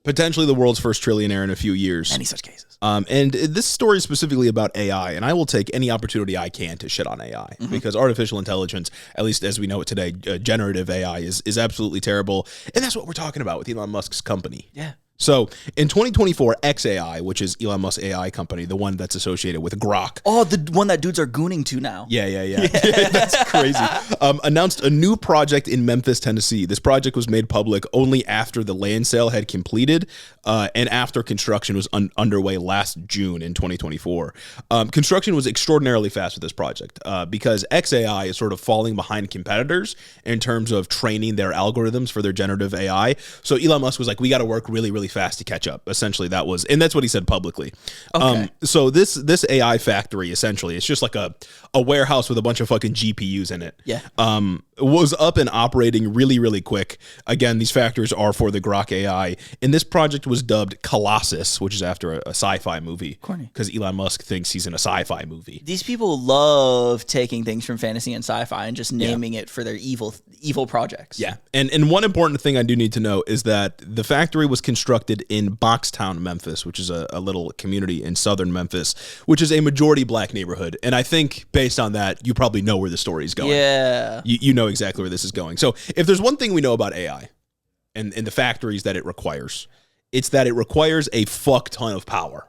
Potentially the world's first trillionaire in a few years. Any such cases. And this story is specifically about AI, and I will take any opportunity I can to shit on AI, because artificial intelligence, at least as we know it today, generative AI is absolutely terrible. And that's what we're talking about with Elon Musk's company. Yeah. So in 2024, XAI, which is Elon Musk's AI company, the one that's associated with Grok. Oh, the one that dudes are gooning to now. Yeah. That's crazy. Announced a new project in Memphis, Tennessee. This project was made public only after the land sale had completed and after construction was underway last June in 2024. Construction was extraordinarily fast with this project because XAI is sort of falling behind competitors in terms of training their algorithms for their generative AI. So Elon Musk was like, we got to work really, really fast to catch up. Essentially, and that's what he said publicly. Okay. So this AI factory, essentially, it's just like a warehouse with a bunch of fucking GPUs in it. Yeah. Was up and operating really, really quick. Again, these factories are for the Grok AI. And this project was dubbed Colossus, which is after a sci-fi movie. Corny. Because Elon Musk thinks he's in a sci-fi movie. These people love taking things from fantasy and sci-fi and just naming it for their evil projects. Yeah. And one important thing I do need to know is that the factory was constructed in Boxtown, Memphis, which is a little community in southern Memphis, which is a majority black neighborhood. And I think based on that, you probably know where the story is going. Yeah. You know exactly where this is going. So if there's one thing we know about AI and the factories that it requires, it's that it requires a fuck ton of power.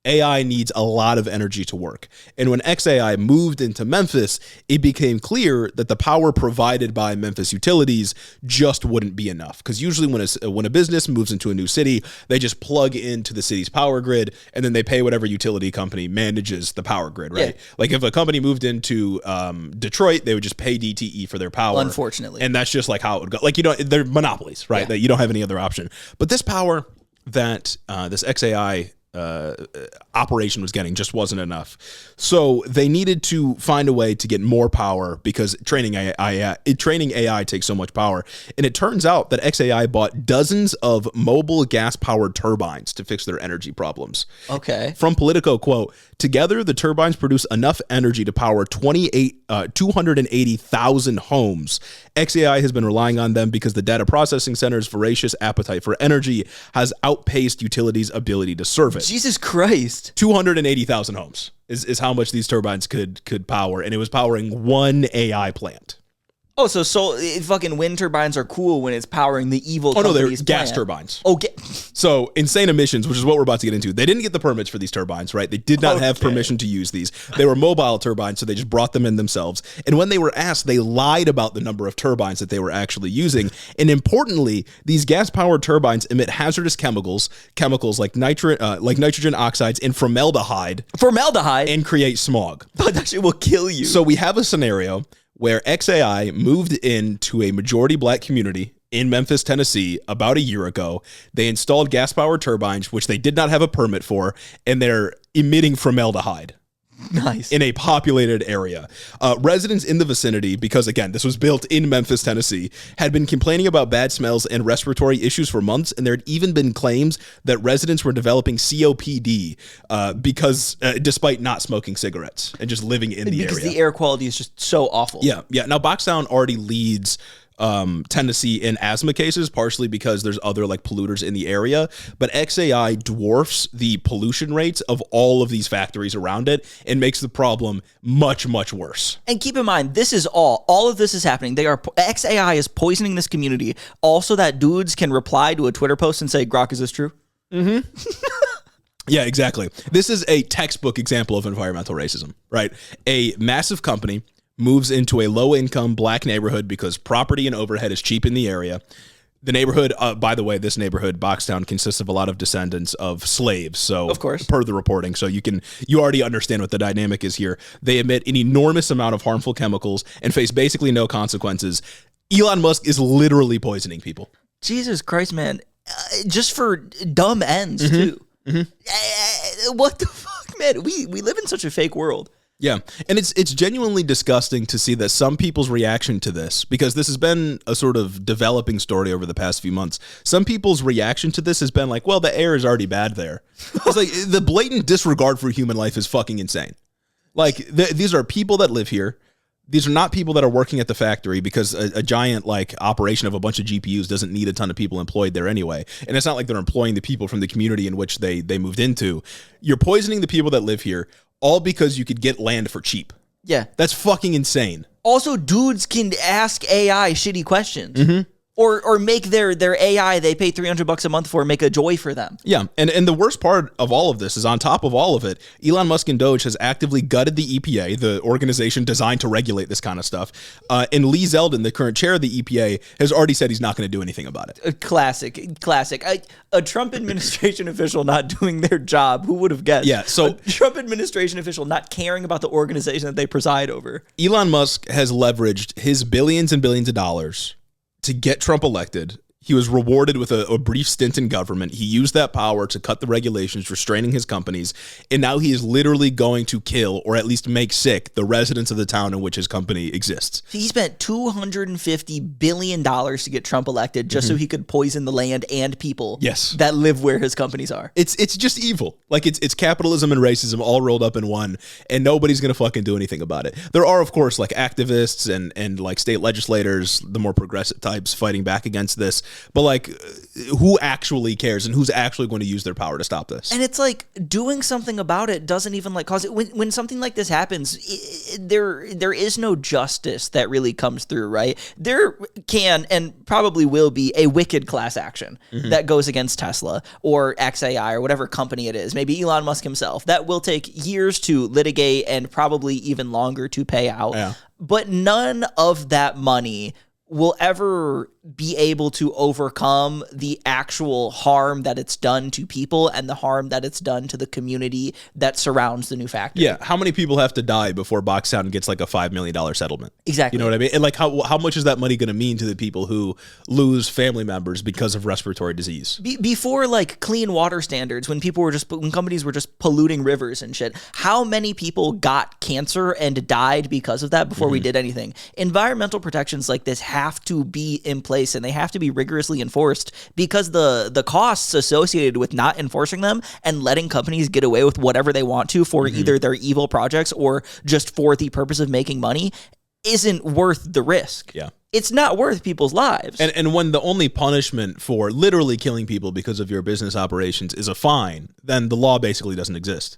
AI needs a lot of energy to work. And when XAI moved into Memphis, it became clear that the power provided by Memphis utilities just wouldn't be enough. Because usually when a business moves into a new city, they just plug into the city's power grid and then they pay whatever utility company manages the power grid, right? Yeah. Like if a company moved into Detroit, they would just pay DTE for their power. Unfortunately. And that's just like how it would go. Like, they're monopolies, right? That you don't have any other option. But this power that this XAI operation was getting just wasn't enough. So they needed to find a way to get more power because training AI takes so much power. And it turns out that XAI bought dozens of mobile gas-powered turbines to fix their energy problems. Okay. From Politico, quote, together the turbines produce enough energy to power 280,000 homes. XAI has been relying on them because the data processing center's voracious appetite for energy has outpaced utilities' ability to serve it. Jesus Christ. 280,000 homes is how much these turbines could power, and it was powering one AI plant. Oh, so fucking wind turbines are cool when it's powering the evil company's no, they're gas plant. turbines. Oh, so insane emissions, which is what we're about to get into. They didn't get the permits for these turbines, right? They did not have permission to use these. They were mobile turbines, so they just brought them in themselves. And when they were asked, they lied about the number of turbines that they were actually using. And importantly, these gas-powered turbines emit hazardous chemicals like nitrogen oxides and formaldehyde, and create smog. That shit will kill you. So we have a scenario where XAI moved into a majority black community in Memphis, Tennessee, about a year ago. They installed gas-powered turbines, which they did not have a permit for, and they're emitting formaldehyde. Nice. In a populated area. Residents in the vicinity, because again, this was built in Memphis, Tennessee, had been complaining about bad smells and respiratory issues for months, and there had even been claims that residents were developing COPD because despite not smoking cigarettes and just living in the area. Because the air quality is just so awful. Yeah. Now, Boxtown already leads Tennessee in asthma cases, partially because there's other like polluters in the area, but XAI dwarfs the pollution rates of all of these factories around it and makes the problem much, much worse. And keep in mind, this is all of this is happening. XAI is poisoning this community. Also, that dudes can reply to a Twitter post and say, "Grok, is this true?" Mm-hmm. Yeah, exactly. This is a textbook example of environmental racism, right? A massive company moves into a low-income black neighborhood because property and overhead is cheap in the area. The neighborhood, by the way, this neighborhood, Boxtown, consists of a lot of descendants of slaves. So, of course, per the reporting, so you already understand what the dynamic is here. They emit an enormous amount of harmful chemicals and face basically no consequences. Elon Musk is literally poisoning people. Jesus Christ, man! Just for dumb ends too. Mm-hmm. What the fuck, man? We live in such a fake world. Yeah, and it's genuinely disgusting to see that some people's reaction to this, because this has been a sort of developing story over the past few months, some people's reaction to this has been like, well, the air is already bad there. It's like the blatant disregard for human life is fucking insane. Like, these are people that live here. These are not people that are working at the factory, because a giant like operation of a bunch of GPUs doesn't need a ton of people employed there anyway. And it's not like they're employing the people from the community in which they moved into. You're poisoning the people that live here, all because you could get land for cheap. Yeah. That's fucking insane. Also, dudes can ask AI shitty questions. Mm-hmm. Or make their AI they pay $300 a month for make a joy for them. Yeah, and the worst part of all of this is, on top of all of it, Elon Musk and Doge has actively gutted the EPA, the organization designed to regulate this kind of stuff. And Lee Zeldin, the current chair of the EPA, has already said he's not going to do anything about it. Classic. A Trump administration official not doing their job. Who would have guessed? Yeah, so a Trump administration official not caring about the organization that they preside over. Elon Musk has leveraged his billions and billions of dollars to get Trump elected. He was rewarded with a brief stint in government. He used that power to cut the regulations restraining his companies, and now he is literally going to kill, or at least make sick, the residents of the town in which his company exists. He spent $250 billion to get Trump elected just so he could poison the land and people that live where his companies are. It's just evil. Like, it's capitalism and racism all rolled up in one, and nobody's going to fucking do anything about it. There are, of course, like activists and like state legislators, the more progressive types, fighting back against this. But like, who actually cares and who's actually going to use their power to stop this? And it's like doing something about it doesn't even like cause it. When something like this happens, there is no justice that really comes through, right? There can and probably will be a wicked class action that goes against Tesla or XAI or whatever company it is, maybe Elon Musk himself, that will take years to litigate and probably even longer to pay out. Yeah. But none of that money will ever be able to overcome the actual harm that it's done to people and the harm that it's done to the community that surrounds the new factory. Yeah, how many people have to die before Boxtown gets like a $5 million settlement? Exactly. You know what I mean? And like, how much is that money going to mean to the people who lose family members because of respiratory disease? Before like clean water standards, when companies were just polluting rivers and shit, how many people got cancer and died because of that before we did anything? Environmental protections like this have to be in place, and they have to be rigorously enforced, because the costs associated with not enforcing them and letting companies get away with whatever they want to for either their evil projects or just for the purpose of making money isn't worth the risk. Yeah. It's not worth people's lives. And when the only punishment for literally killing people because of your business operations is a fine, then the law basically doesn't exist.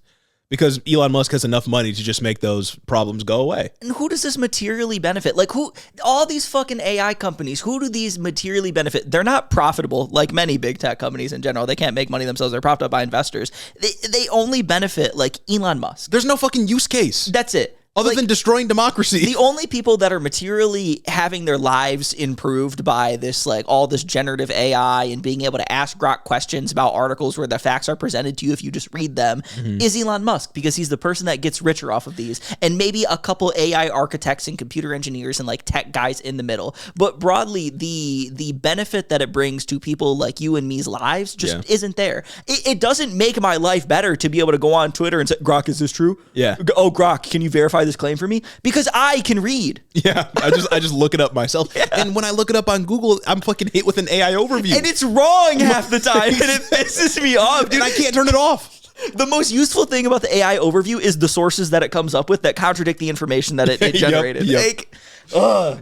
Because Elon Musk has enough money to just make those problems go away. And who does this materially benefit? Like, who? All these fucking AI companies, who do these materially benefit? They're not profitable, like many big tech companies in general. They can't make money themselves. They're propped up by investors. They only benefit, like, Elon Musk. There's no fucking use case. That's it. Other than destroying democracy. The only people that are materially having their lives improved by this, like, all this generative AI and being able to ask Grok questions about articles where the facts are presented to you if you just read them is Elon Musk, because he's the person that gets richer off of these, and maybe a couple AI architects and computer engineers and like tech guys in the middle. But broadly, the benefit that it brings to people like you and me's lives just isn't there. It doesn't make my life better to be able to go on Twitter and say, Grok, is this true? Yeah. Oh, Grok, can you verify this claim for me? Because I can read. Yeah, I just look it up myself. Yeah. And when I look it up on Google, I'm fucking hit with an AI overview. And it's wrong half the time, and it pisses me off, dude. And I can't turn it off. The most useful thing about the AI overview is the sources that it comes up with that contradict the information that it generated. Yep.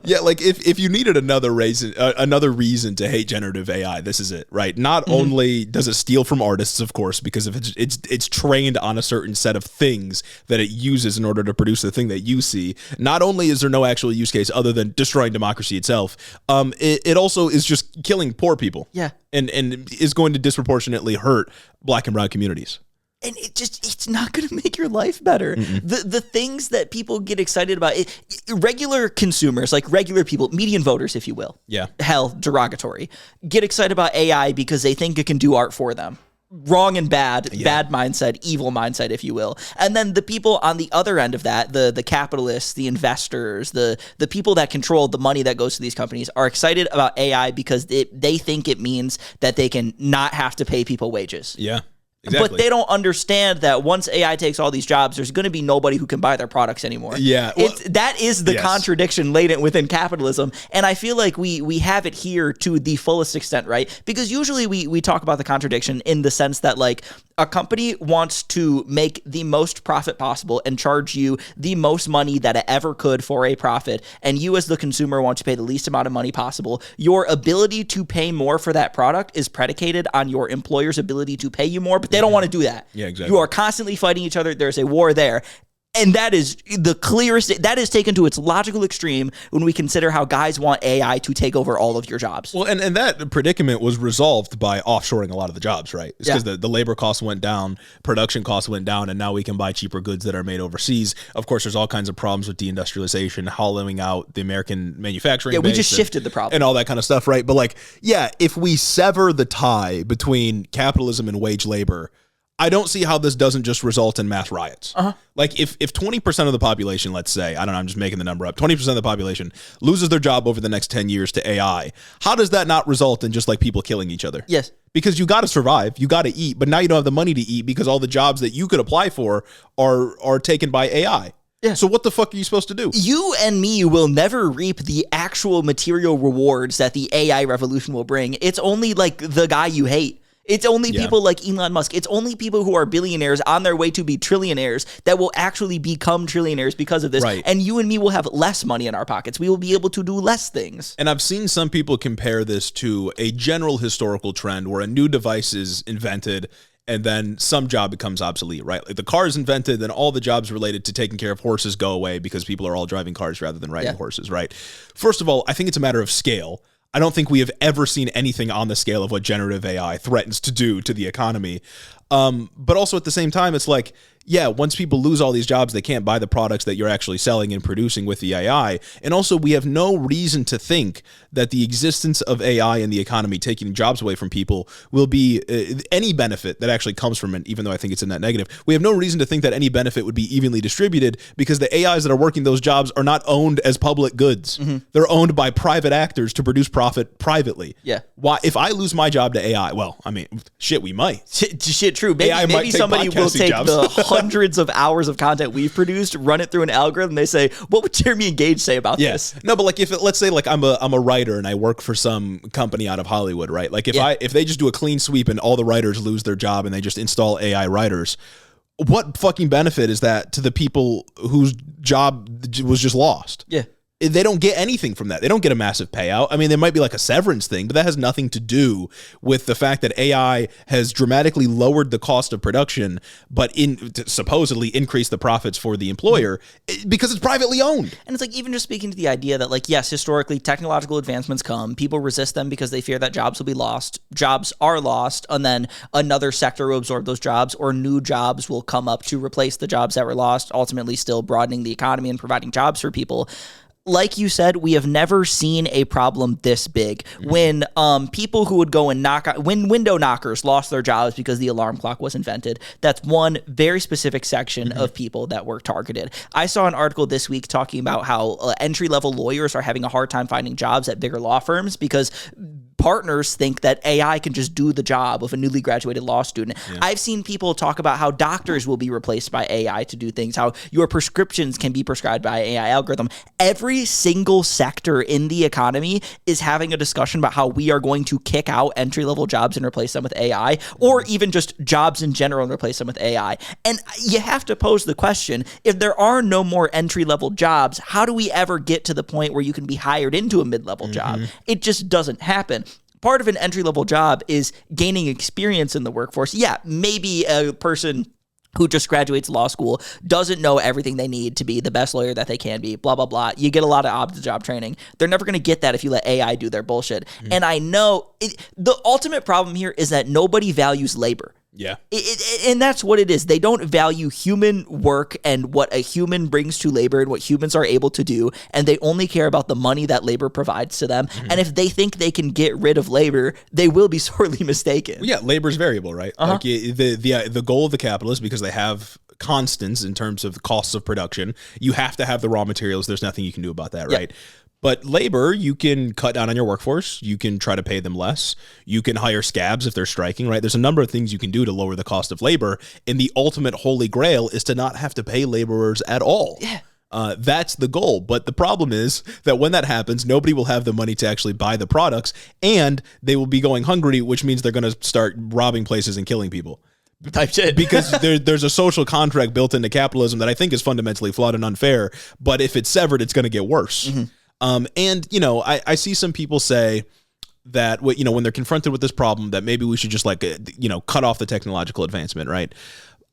Yeah, like if you needed another reason to hate generative AI, this is it, right? Not only does it steal from artists, of course, because if it's trained on a certain set of things that it uses in order to produce the thing that you see. Not only is there no actual use case other than destroying democracy itself, it also is just killing poor people. Yeah, and is going to disproportionately hurt Black and brown communities. And it's not going to make your life better. The things that people get excited about, regular consumers, like regular people, median voters, if you will. Yeah. Hell, derogatory. Get excited about AI because they think it can do art for them. Wrong and bad, bad mindset, evil mindset, if you will. And then the people on the other end of that, the capitalists, the investors, the people that control the money that goes to these companies are excited about AI because they think it means that they can not have to pay people wages. Yeah. Exactly. But they don't understand that once AI takes all these jobs, there's going to be nobody who can buy their products anymore. Yeah. Well, that is the contradiction latent within capitalism. And I feel like we have it here to the fullest extent, right? Because usually we talk about the contradiction in the sense that, like, a company wants to make the most profit possible and charge you the most money that it ever could for a profit. And you as the consumer want to pay the least amount of money possible. Your ability to pay more for that product is predicated on your employer's ability to pay you more, but they don't want to do that. Yeah, exactly. You are constantly fighting each other. There's a war there. And that is the clearest, that is taken to its logical extreme when we consider how guys want AI to take over all of your jobs. Well, and that predicament was resolved by offshoring a lot of the jobs, right? It's because the labor costs went down, production costs went down, and now we can buy cheaper goods that are made overseas. Of course, there's all kinds of problems with deindustrialization, hollowing out the American manufacturing base. We just shifted the problem. And all that kind of stuff, right? But like, yeah, if we sever the tie between capitalism and wage labor, I don't see how this doesn't just result in mass riots. Like if 20% of the population, let's say, I don't know, I'm just making the number up, 20% of the population loses their job over the next 10 years to AI, how does that not result in just like people killing each other? Yes. Because you got to survive, you got to eat, but now you don't have the money to eat because all the jobs that you could apply for are taken by AI. Yeah. So what the fuck are you supposed to do? You and me will never reap the actual material rewards that the AI revolution will bring. It's only like the guy you hate. It's only people like Elon Musk. It's only people who are billionaires on their way to be trillionaires that will actually become trillionaires because of this. Right. And you and me will have less money in our pockets. We will be able to do less things. And I've seen some people compare this to a general historical trend where a new device is invented and then some job becomes obsolete, right? Like the car is invented, then all the jobs related to taking care of horses go away because people are all driving cars rather than riding horses, right? First of all, I think it's a matter of scale. I don't think we have ever seen anything on the scale of what generative AI threatens to do to the economy. But also at the same time, it's like, yeah, once people lose all these jobs, they can't buy the products that you're actually selling and producing with the AI. And also, we have no reason to think that the existence of AI in the economy taking jobs away from people will be any benefit that actually comes from it, even though I think it's a net negative. We have no reason to think that any benefit would be evenly distributed because the AIs that are working those jobs are not owned as public goods. They're owned by private actors to produce profit privately. Yeah. Why? If I lose my job to AI, well, I mean, shit, we might. Shit, true. Maybe somebody will take the hundreds of hours of content we've produced, run it through an algorithm. They say, what would Jeremy and Gage say about this? No, but like let's say like I'm a writer and I work for some company out of Hollywood, right? Like if they just do a clean sweep and all the writers lose their job and they just install AI writers, what fucking benefit is that to the people whose job was just lost? Yeah. They don't get anything from that. They don't get a massive payout. I mean, there might be like a severance thing, but that has nothing to do with the fact that AI has dramatically lowered the cost of production, but supposedly increased the profits for the employer because it's privately owned. And it's like, even just speaking to the idea that, like, yes, historically, technological advancements come. People resist them because they fear that jobs will be lost. Jobs are lost, and then another sector will absorb those jobs, or new jobs will come up to replace the jobs that were lost, ultimately still broadening the economy and providing jobs for people. Like you said, we have never seen a problem this big. When people who would go and when window knockers lost their jobs because the alarm clock was invented, that's one very specific section of people that were targeted. I saw an article this week talking about how entry-level lawyers are having a hard time finding jobs at bigger law firms because partners think that AI can just do the job of a newly graduated law student. Yeah. I've seen people talk about how doctors will be replaced by AI to do things, how your prescriptions can be prescribed by AI algorithm. Every single sector in the economy is having a discussion about how we are going to kick out entry-level jobs and replace them with AI, or even just jobs in general and replace them with AI. And you have to pose the question, if there are no more entry-level jobs, how do we ever get to the point where you can be hired into a mid-level job? It just doesn't happen. Part of an entry-level job is gaining experience in the workforce. Yeah, maybe a person who just graduates law school doesn't know everything they need to be the best lawyer that they can be, blah, blah, blah. You get a lot of on-the-job training. They're never going to get that if you let AI do their bullshit. And I know the ultimate problem here is that nobody values labor. Yeah. And that's what it is. They don't value human work and what a human brings to labor and what humans are able to do, and they only care about the money that labor provides to them. And if they think they can get rid of labor, they will be sorely mistaken. Well, yeah, labor is variable, right? Like the goal of the capitalists, because they have constants in terms of costs of production, you have to have the raw materials. There's nothing you can do about that, right? But labor, you can cut down on your workforce. You can try to pay them less. You can hire scabs if they're striking, right? There's a number of things you can do to lower the cost of labor. And the ultimate holy grail is to not have to pay laborers at all. Yeah. That's the goal. But the problem is that when that happens, nobody will have the money to actually buy the products, and they will be going hungry, which means they're going to start robbing places and killing people. Type shit. Because there's a social contract built into capitalism that I think is fundamentally flawed and unfair. But if it's severed, it's going to get worse. And, you know, I see some people say that, you know, when they're confronted with this problem, that maybe we should just like, you know, cut off the technological advancement, right?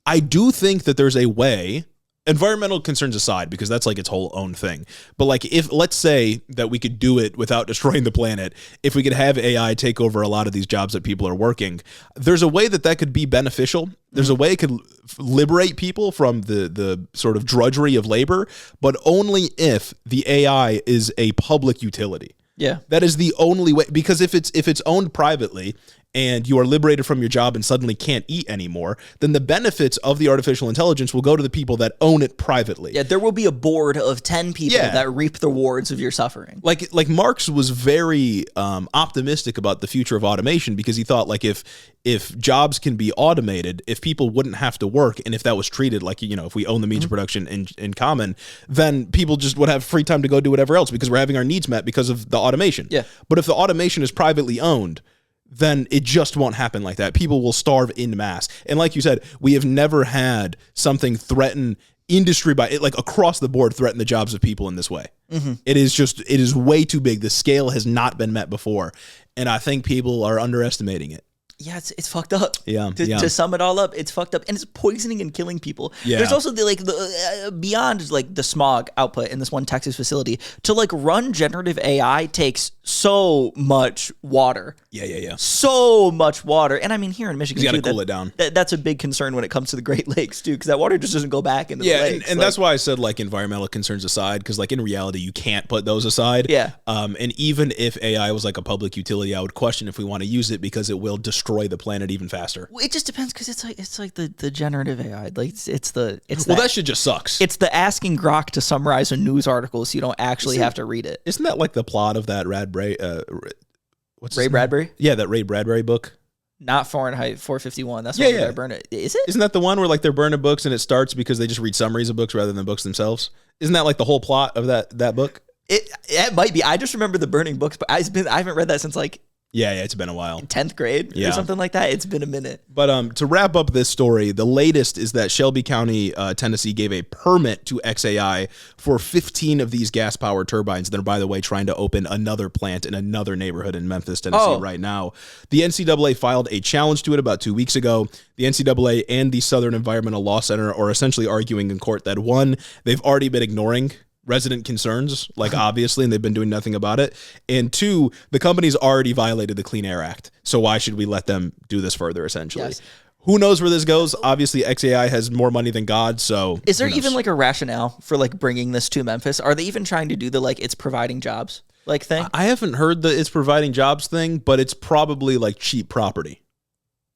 I do think that there's a way, environmental concerns aside, because that's like its whole own thing. But like, if let's say that we could do it without destroying the planet, if we could have AI take over a lot of these jobs that people are working, there's a way that could be beneficial. There's a way it could liberate people from the sort of drudgery of labor, but only if the AI is a public utility. Yeah. That is the only way, because if it's owned privately and you are liberated from your job and suddenly can't eat anymore, then the benefits of the artificial intelligence will go to the people that own it privately. Yeah, there will be a board of 10 people that reap the rewards of your suffering. Like Marx was very optimistic about the future of automation, because he thought, like, if jobs can be automated, if people wouldn't have to work, and if that was treated like, you know, if we own the means of production in common, then people just would have free time to go do whatever else, because we're having our needs met because of the automation. Yeah. But if the automation is privately owned, then it just won't happen like that. People will starve in mass. And like you said, we have never had something threaten industry like across the board threaten the jobs of people in this way. It is way too big. The scale has not been met before. And I think people are underestimating it. Yeah, it's fucked up. Yeah, To sum it all up, it's fucked up, and it's poisoning and killing people. Yeah. There's also the beyond like the smog output in this one Texas facility. To like run generative AI takes so much water. Yeah. So much water, and I mean here in Michigan, You got to cool it down. That's a big concern when it comes to the Great Lakes too, because that water just doesn't go back into the lakes. And that's why I said like environmental concerns aside, because like in reality you can't put those aside. Yeah. And even if AI was like a public utility, I would question if we want to use it because it will destroy the planet even faster. It just depends because it's like the generative AI. Like it's that shit just sucks. It's the asking Grok to summarize a news article so you don't actually have to read it. Isn't that like the plot of that Ray Bradbury? Yeah, that Ray Bradbury book. Not Fahrenheit 451. That's why they burn it. Is it? Isn't that the one where like they're burning books and it starts because they just read summaries of books rather than books themselves? Isn't that like the whole plot of that book? It might be. I just remember the burning books, but I haven't read that since like it's been a while. 10th grade or something like that. It's been a minute. But to wrap up this story, the latest is that Shelby County, Tennessee gave a permit to XAI for 15 of these gas-powered turbines. They're, by the way, trying to open another plant in another neighborhood in Memphis, Tennessee right now. The NCAA filed a challenge to it about 2 weeks ago. The NCAA and the Southern Environmental Law Center are essentially arguing in court that, one, they've already been ignoring resident concerns, like obviously, and they've been doing nothing about it. And two, the company's already violated the Clean Air Act. So why should we let them do this further, essentially? Yes. Who knows where this goes? Obviously, XAI has more money than God, so is there even like a rationale for like bringing this to Memphis? Are they even trying to do the like it's providing jobs like thing? I haven't heard the it's providing jobs thing, but it's probably like cheap property.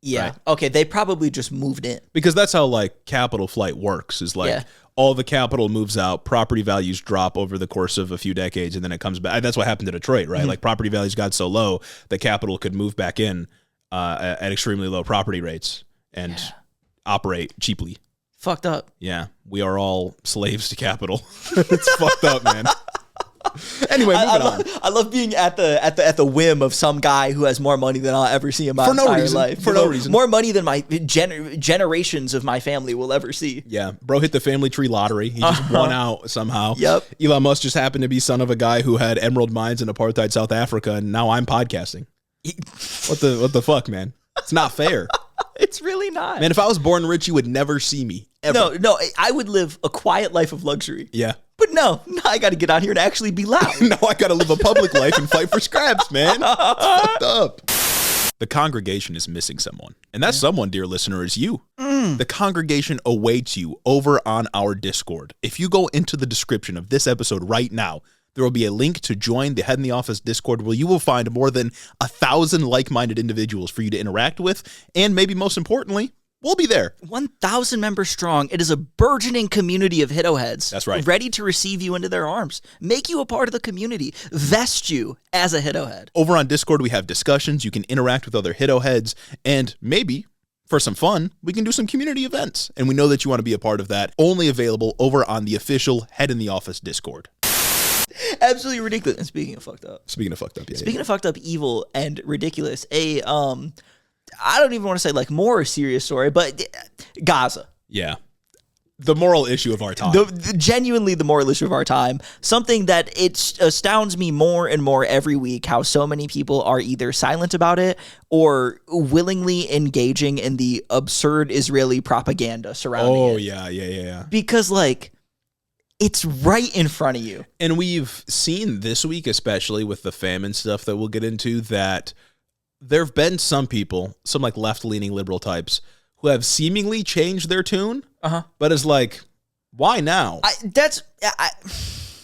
Yeah. Right? Okay, they probably just moved in. Because that's how like capital flight works, is like all the capital moves out, property values drop over the course of a few decades, and then it comes back. That's what happened to Detroit, right? Like property values got so low that capital could move back in at extremely low property rates and operate cheaply. Fucked up. Yeah, we are all slaves to capital. It's fucked up, man. Anyway, moving on. I love being at the whim of some guy who has more money than I'll ever see in my entire life. For no reason. More money than my generations of my family will ever see. Yeah. Bro hit the family tree lottery. He just won out somehow. Yep. Elon Musk just happened to be son of a guy who had emerald mines in apartheid South Africa, and now I'm podcasting. What the fuck, man? It's not fair. It's really not. Man, if I was born rich, you would never see me. Ever. No, I would live a quiet life of luxury. Yeah. But no, I got to get out here and actually be loud. No, I got to live a public life and fight for scraps, man. It's fucked up. The congregation is missing someone. And that someone, dear listener, is you. The congregation awaits you over on our Discord. If you go into the description of this episode right now, there will be a link to join the Head in the Office Discord where you will find more than 1,000 like-minded individuals for you to interact with. And maybe most importantly, we'll be there. 1,000 members strong. It is a burgeoning community of Hiddo heads. That's right. Ready to receive you into their arms. Make you a part of the community. Vest you as a Hiddo head. Over on Discord, we have discussions. You can interact with other Hiddo heads. And maybe, for some fun, we can do some community events. And we know that you want to be a part of that. Only available over on the official Head in the Office Discord. Absolutely ridiculous. And speaking of fucked up. Speaking of fucked up, evil, and ridiculous, I don't even want to say like more serious story, but Gaza. Yeah. The moral issue of our time. Genuinely the moral issue of our time. Something that it astounds me more and more every week, how so many people are either silent about it or willingly engaging in the absurd Israeli propaganda surrounding it. Oh, yeah. Because like, it's right in front of you. And we've seen this week, especially with the famine stuff that we'll get into, that there have been some people, some like left-leaning liberal types, who have seemingly changed their tune, but it's like, why now?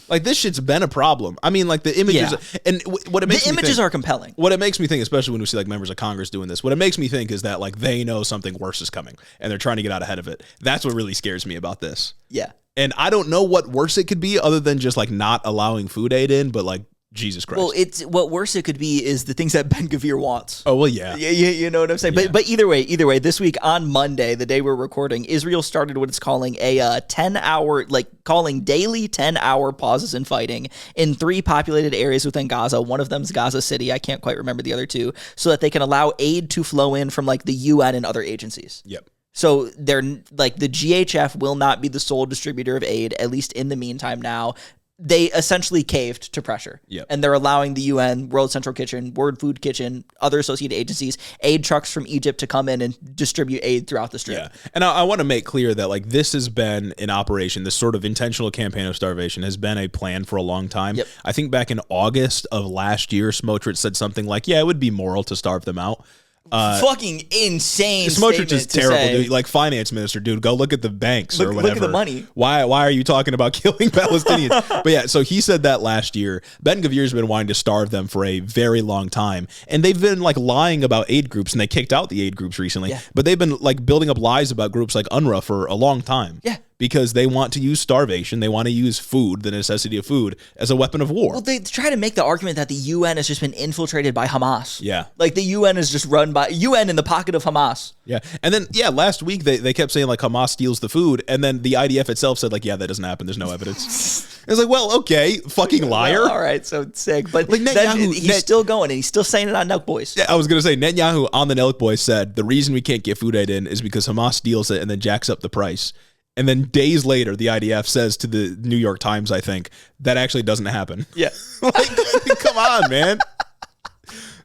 Like, this shit's been a problem. I mean, like, the images, and what it makes me think, images are compelling. What it makes me think, especially when we see, like, members of Congress doing this, what it makes me think is that, like, they know something worse is coming, and they're trying to get out ahead of it. That's what really scares me about this. Yeah. And I don't know what worse it could be other than just, like, not allowing food aid in, but, like, Jesus Christ. Well, it's what worse it could be is the things that Ben-Gvir wants. Oh, well, yeah. You know what I'm saying? Yeah. But either way, this week on Monday, the day we're recording, Israel started what it's calling a 10-hour, calling daily 10-hour pauses in fighting in 3 populated areas within Gaza. One of them is Gaza City. I can't quite remember the other 2, so that they can allow aid to flow in from the UN and other agencies. Yep. So they're the GHF will not be the sole distributor of aid, at least in the meantime now. They essentially caved to pressure. Yep. And they're allowing the UN, World Central Kitchen, World Food Kitchen, other associated agencies, aid trucks from Egypt to come in and distribute aid throughout the Strip. Yeah. And I want to make clear that this has been an operation, this sort of intentional campaign of starvation has been a plan for a long time. Yep. I think back in August of last year, Smotrich said something like, yeah, it would be moral to starve them out. Fucking insane. Smotrich is terrible, say. dude. Finance minister, dude. Go look at the banks or whatever. Look at the money. Why are you talking about killing Palestinians? But yeah, so he said that last year. Ben-Gvir's been wanting to starve them for a very long time, and they've been lying about aid groups, and they kicked out the aid groups recently. Yeah. But they've been building up lies about groups like UNRWA for a long time. Yeah. Because they want to use starvation, they want to use food, the necessity of food, as a weapon of war. Well, they try to make the argument that the UN has just been infiltrated by Hamas. Yeah. The UN is just run by UN in the pocket of Hamas. Yeah. And then, last week they kept saying Hamas steals the food, and then the IDF itself said that doesn't happen. There's no evidence. It's well, okay, fucking liar. Well, all right, so it's sick. But he's still going, and he's still saying it on Nelk Boys. Yeah, I was going to say, Netanyahu on the Nelk Boys said the reason we can't get food aid in is because Hamas steals it and then jacks up the price. And then days later, the IDF says to the New York Times, I think, that actually doesn't happen. Yeah. Come on, man.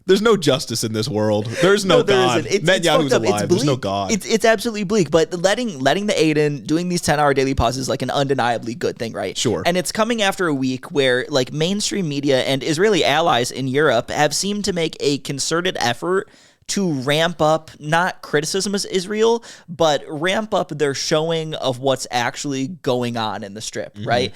There's no justice in this world. There's no God. Netanyahu's alive. There's no God. It's absolutely bleak. But letting the aid in, doing these 10-hour daily pauses is an undeniably good thing, right? Sure. And it's coming after a week where mainstream media and Israeli allies in Europe have seemed to make a concerted effort to ramp up, not criticism of Israel, but ramp up their showing of what's actually going on in the Strip, right?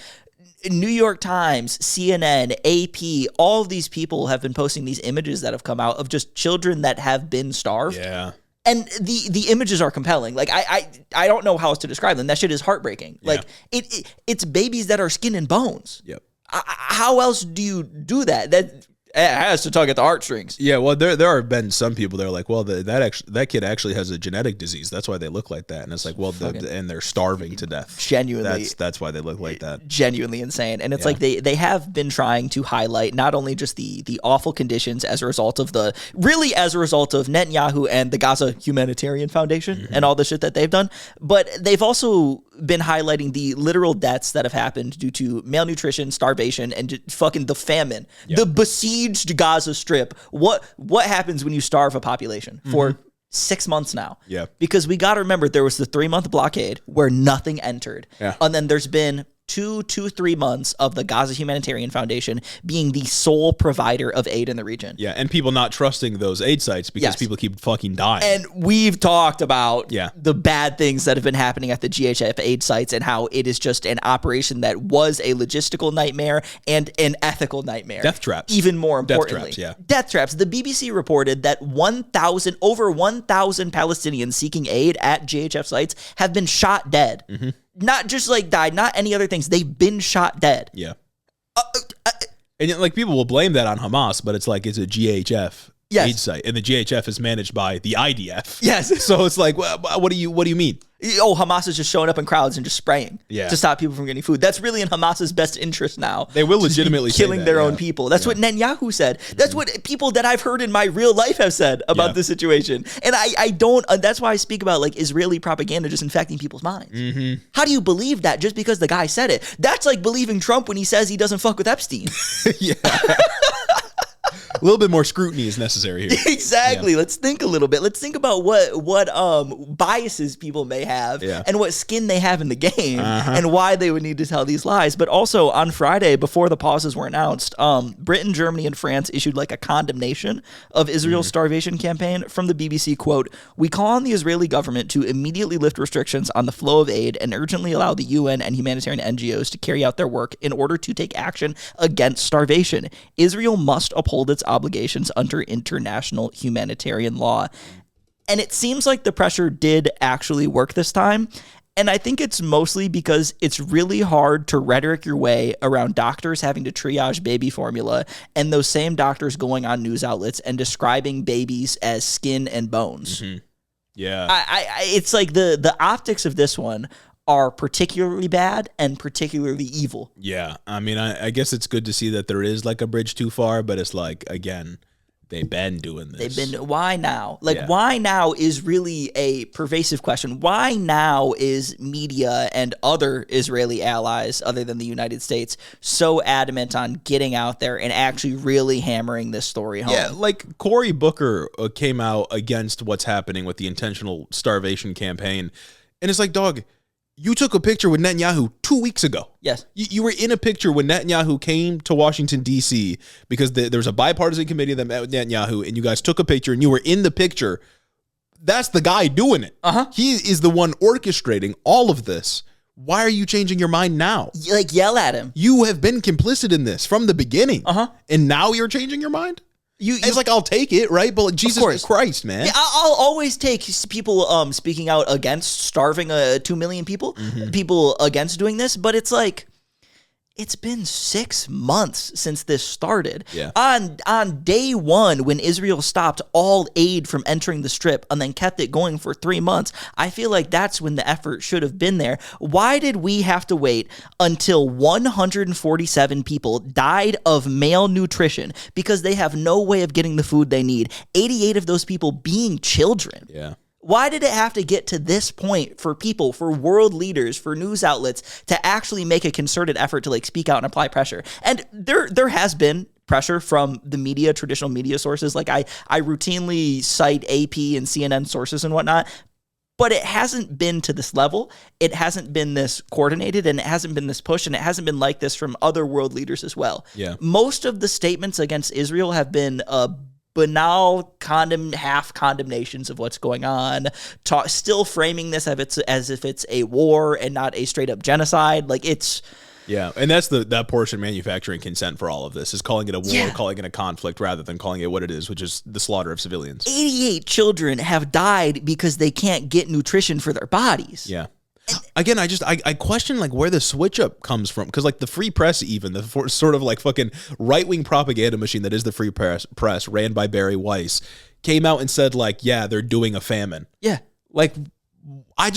New York Times, CNN, AP, all of these people have been posting these images that have come out of just children that have been starved. Yeah. And the images are compelling. I don't know how else to describe them. That shit is heartbreaking. Yeah. It's babies that are skin and bones. Yep. How else do you do that? That it has to tug at the heartstrings. Yeah, well, there have been some people that are well, that kid actually has a genetic disease. That's why they look like that. And it's and they're starving to death. Genuinely. That's why they look like that. Genuinely insane. And it's they have been trying to highlight not only just the awful conditions as a result of Netanyahu and the Gaza Humanitarian Foundation and all the shit that they've done, but they've also been highlighting the literal deaths that have happened due to malnutrition, starvation, and just fucking the famine. The besieged Gaza Strip. What happens when you starve a population for 6 months now? Yeah. Because we got to remember there was the 3-month blockade where nothing entered. Yeah. And then there's been 3 months of the Gaza Humanitarian Foundation being the sole provider of aid in the region. Yeah, and people not trusting those aid sites because people keep fucking dying. And we've talked about Yeah. the bad things that have been happening at the GHF aid sites and how it is just an operation that was a logistical nightmare and an ethical nightmare. Death traps. Even more importantly. Death traps, yeah. Death traps. The BBC reported that over 1,000 Palestinians seeking aid at GHF sites have been shot dead. Not just died, not any other things. They've been shot dead. Yeah. And yet, people will blame that on Hamas, but it's it's a GHF aid site, and the GHF is managed by the IDF. Yes. So it's what do you mean? Oh, Hamas is just showing up in crowds and just spraying to stop people from getting food. That's really in Hamas's best interest now. They will legitimately killing say that, their own people. That's what Netanyahu said. That's what people that I've heard in my real life have said about this situation. And I don't. That's why I speak about Israeli propaganda just infecting people's minds. How do you believe that just because the guy said it? That's like believing Trump when he says he doesn't fuck with Epstein. Yeah. A little bit more scrutiny is necessary here. Exactly. Let's think a little bit. Let's think about what biases people may have and what skin they have in the game and why they would need to tell these lies. But also on Friday, before the pauses were announced, Britain, Germany, and France issued a condemnation of Israel's starvation campaign. From the BBC, quote, "We call on the Israeli government to immediately lift restrictions on the flow of aid and urgently allow the UN and humanitarian NGOs to carry out their work in order to take action against starvation. Israel must uphold its obligations under international humanitarian law." And it seems like the pressure did actually work this time. And I think it's mostly because it's really hard to rhetoric your way around doctors having to triage baby formula and those same doctors going on news outlets and describing babies as skin and bones. Mm-hmm. Yeah. It's like the optics of this one are particularly bad and particularly evil. Yeah. I mean, I guess it's good to see that there is like a bridge too far, but it's like, again, they've been doing this. Why now? Like, why now is really a pervasive question. Why now is media and other Israeli allies, other than the United States, so adamant on getting out there and actually really hammering this story home? Yeah, like Cory Booker came out against what's happening with the intentional starvation campaign. And it's like, dog, you took a picture with Netanyahu 2 weeks ago. Yes. You were in a picture when Netanyahu came to Washington, D.C., because there was a bipartisan committee that met with Netanyahu, and you guys took a picture, and you were in the picture. That's the guy doing it. He is the one orchestrating all of this. Why are you changing your mind now? Like, yell at him. You have been complicit in this from the beginning. And now you're changing your mind? It's like, I'll take it, right? But like, Jesus Christ, man. Yeah, I'll always take people speaking out against starving 2 million people, people against doing this. But it's like, it's been 6 months since this started. Yeah. On day one, when Israel stopped all aid from entering the Strip and then kept it going for 3 months, I feel like that's when the effort should have been there. Why did we have to wait until 147 people died of malnutrition because they have no way of getting the food they need? 88 of those people being children. Yeah. Why did it have to get to this point for people, for world leaders, for news outlets to actually make a concerted effort to like speak out and apply pressure? And there has been pressure from the media, traditional media sources. Like I routinely cite AP and CNN sources and whatnot, but it hasn't been to this level. It hasn't been this coordinated, and it hasn't been this push, and it hasn't been like this from other world leaders as well. Yeah. Most of the statements against Israel have been banal half condemnations of what's going on, still framing this as if it's a war and not a straight up genocide. Like, it's... Yeah, and that's that portion manufacturing consent for all of this, is calling it a war, calling it a conflict, rather than calling it what it is, which is the slaughter of civilians. 88 children have died because they can't get nutrition for their bodies. Yeah. Again, I question like where the switch up comes from, because like the free press, even the sort of like fucking right-wing propaganda machine that is the free press ran by Barry Weiss, came out and said like, yeah, they're doing a famine. Yeah. Like, I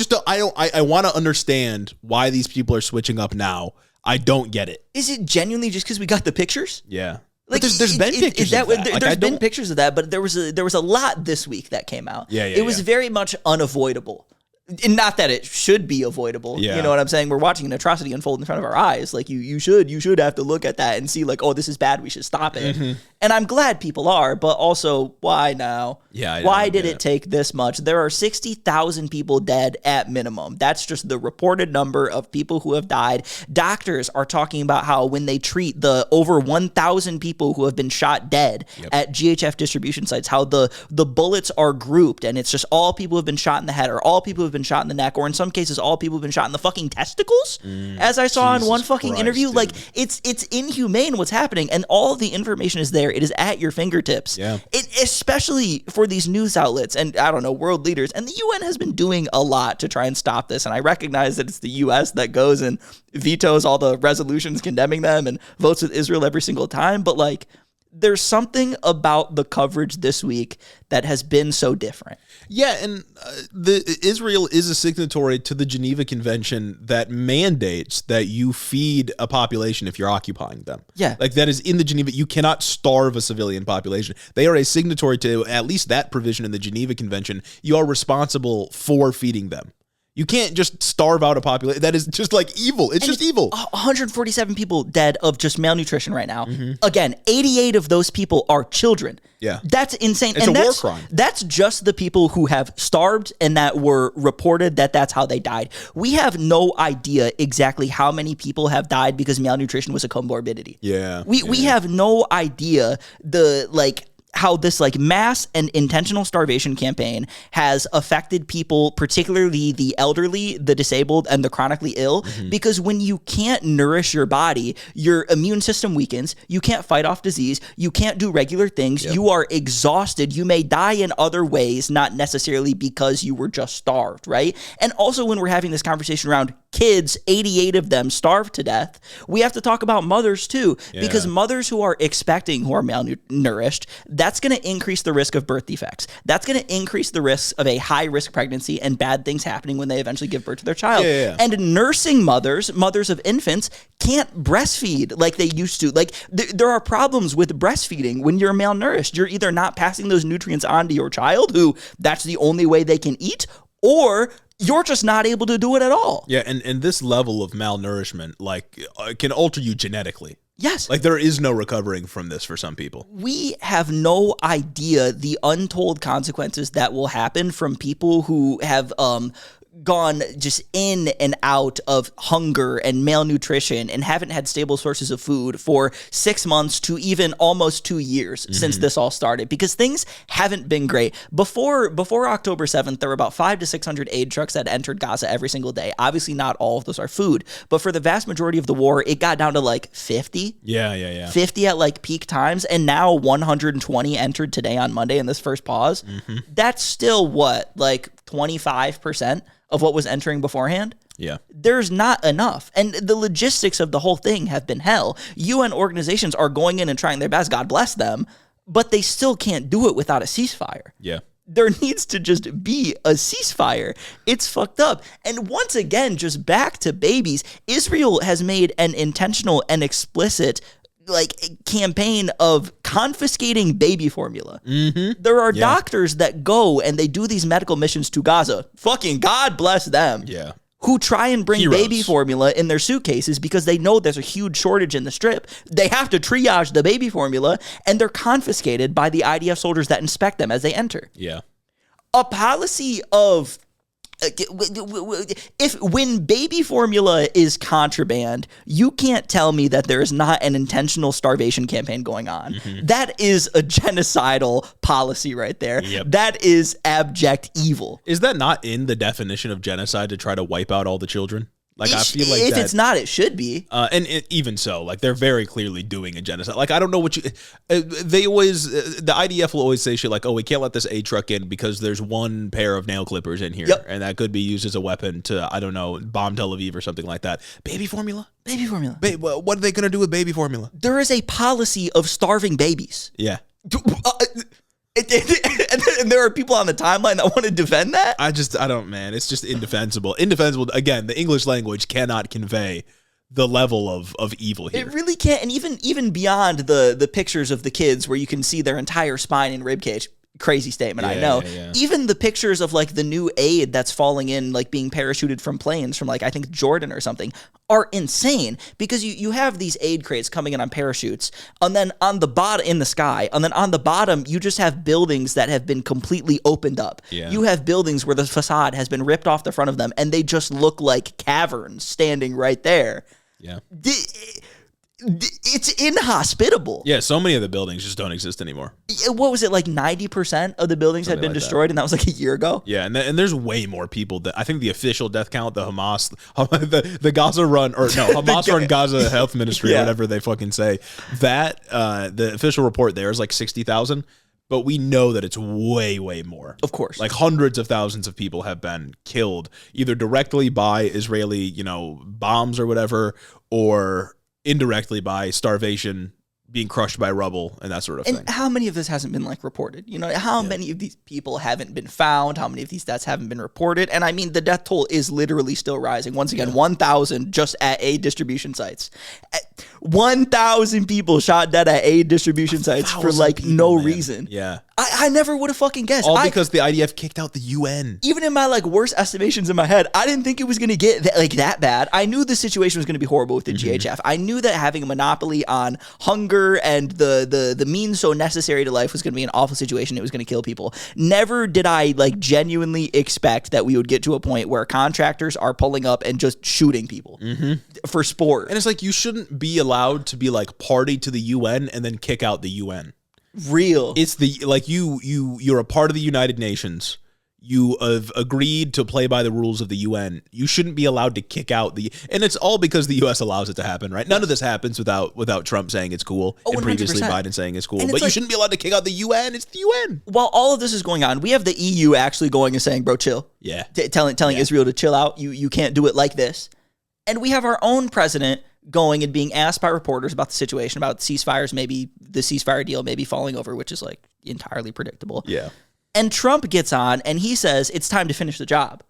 want to understand why these people are switching up now. I don't get it. Is it genuinely just because we got the pictures? Yeah. Like, there's been pictures of that. There's been pictures of that, but there was a lot this week that came out. Yeah, it was very much unavoidable. And not that it should be avoidable. Yeah. You know what I'm saying? We're watching an atrocity unfold in front of our eyes. Like, you should have to look at that and see like, oh, this is bad, we should stop it. And I'm glad people are, but also, why now? Yeah. Why did it take this much? There are 60,000 people dead at minimum. That's just the reported number of people who have died. Doctors are talking about how when they treat the over 1,000 people who have been shot dead at GHF distribution sites, how the bullets are grouped, and it's just all people who have been shot in the head, or all people who have been shot in the neck, or in some cases, all people who have been shot in the fucking testicles, as I saw in one fucking interview. Dude. Like, it's inhumane what's happening, and all the information is there. It is at your fingertips. Yeah. Especially for these news outlets and, I don't know, world leaders. And the UN has been doing a lot to try and stop this. And I recognize that it's the US that goes and vetoes all the resolutions condemning them and votes with Israel every single time. But, like, there's something about the coverage this week that has been so different. Yeah, and Israel is a signatory to the Geneva Convention that mandates that you feed a population if you're occupying them. Yeah. Like, that is in the Geneva. You cannot starve a civilian population. They are a signatory to at least that provision in the Geneva Convention. You are responsible for feeding them. You can't just starve out a population. That is just like evil. It's just evil. 147 people dead of just malnutrition right now. Again, 88 of those people are children. Yeah. That's insane. It's a war crime. That's just the people who have starved and that were reported that's how they died. We have no idea exactly how many people have died because malnutrition was a comorbidity. Yeah. We have no idea how this like mass and intentional starvation campaign has affected people, particularly the elderly, the disabled, and the chronically ill, because when you can't nourish your body, your immune system weakens, you can't fight off disease, you can't do regular things, you are exhausted, you may die in other ways, not necessarily because you were just starved, right? And also when we're having this conversation around kids, 88 of them starved to death, we have to talk about mothers too, because mothers who are expecting, who are malnourished, that's going to increase the risk of birth defects. That's going to increase the risks of a high-risk pregnancy and bad things happening when they eventually give birth to their child. And nursing mothers of infants, can't breastfeed like they used to. Like, there are problems with breastfeeding when you're malnourished. You're either not passing those nutrients on to your child, who that's the only way they can eat, or you're just not able to do it at all. Yeah, and this level of malnourishment, like, can alter you genetically. Yes. Like, there is no recovering from this for some people. We have no idea the untold consequences that will happen from people who have gone just in and out of hunger and malnutrition and haven't had stable sources of food for 6 months to even almost 2 years since this all started, because things haven't been great. Before October 7th, there were about 500 to 600 aid trucks that entered Gaza every single day. Obviously, not all of those are food, but for the vast majority of the war, it got down to like 50. 50 at like peak times, and now 120 entered today on Monday in this first pause. That's still what, like 25% of what was entering beforehand? Yeah. There's not enough. And the logistics of the whole thing have been hell. UN organizations are going in and trying their best, God bless them, but they still can't do it without a ceasefire. Yeah. There needs to just be a ceasefire. It's fucked up. And once again, just back to babies, Israel has made an intentional and explicit campaign of confiscating baby formula. There are doctors that go and they do these medical missions to Gaza. Fucking God bless them. Yeah. Who try and bring baby formula in their suitcases because they know there's a huge shortage in the strip. They have to triage the baby formula, and they're confiscated by the IDF soldiers that inspect them as they enter. Yeah. A policy of when baby formula is contraband, you can't tell me that there is not an intentional starvation campaign going on. That is a genocidal policy right there. That is abject evil. Is that not in the definition of genocide, to try to wipe out all the children? Like, I feel like if it's not, it should be. And even so, like, they're very clearly doing a genocide. Like, I don't know what you. They always, the IDF will always say shit like, "Oh, we can't let this aid truck in because there's one pair of nail clippers in here, and that could be used as a weapon to, I don't know, bomb Tel Aviv or something like that." Baby formula. Baby formula. What are they gonna do with baby formula? There is a policy of starving babies. Yeah. And there are people on the timeline that want to defend that? I don't, man. It's just indefensible. Indefensible. Again, the English language cannot convey the level of evil here. It really can't. And even beyond the pictures of the kids where you can see their entire spine and ribcage. Crazy statement, I know. Even the pictures of like the new aid that's falling in, like being parachuted from planes from like, I think Jordan or something, are insane, because you have these aid crates coming in on parachutes, and then on the bottom, in the sky, and then on the bottom you just have buildings that have been completely opened up. You have buildings where the facade has been ripped off the front of them and they just look like caverns standing right there. It's inhospitable. Yeah, so many of the buildings just don't exist anymore. What was it, like 90% of the buildings had been destroyed, and that was like a year ago? Yeah, and there's way more people. That I think the official death count, the Hamas, the Gaza run, or no, Hamas run Gaza Health Ministry, or whatever they fucking say, that the official report there is like 60,000, but we know that it's way, way more. Of course. Like hundreds of thousands of people have been killed, either directly by Israeli, bombs or whatever, or indirectly by starvation, being crushed by rubble, and that sort of thing. And how many of this hasn't been like reported? How many of these people haven't been found? How many of these deaths haven't been reported? And I mean, the death toll is literally still rising. Once again, 1,000 just at aid distribution sites. 1,000 people shot dead at aid distribution sites for like no reason. Yeah. I never would have fucking guessed. All because the IDF kicked out the UN. Even in my like worst estimations in my head, I didn't think it was going to get that bad. I knew the situation was going to be horrible with the GHF. I knew that having a monopoly on hunger and the means so necessary to life was going to be an awful situation. It was going to kill people. Never did I like genuinely expect that we would get to a point where contractors are pulling up and just shooting people for sport. And it's like, you shouldn't be allowed to be like party to the UN and then kick out the UN. Real. It's you're a part of the United Nations. You have agreed to play by the rules of the UN. You shouldn't be allowed to kick out and it's all because the US allows it to happen, right? None of this happens without Trump saying it's cool and previously Biden saying it's cool. But you shouldn't be allowed to kick out the UN. It's the UN. While all of this is going on, we have the EU actually going and saying, bro, chill. Yeah. Telling Israel to chill out. You can't do it like this. And we have our own president going and being asked by reporters about the situation, about ceasefires, maybe the ceasefire deal maybe falling over, which is like entirely predictable. Yeah. And Trump gets on and he says it's time to finish the job.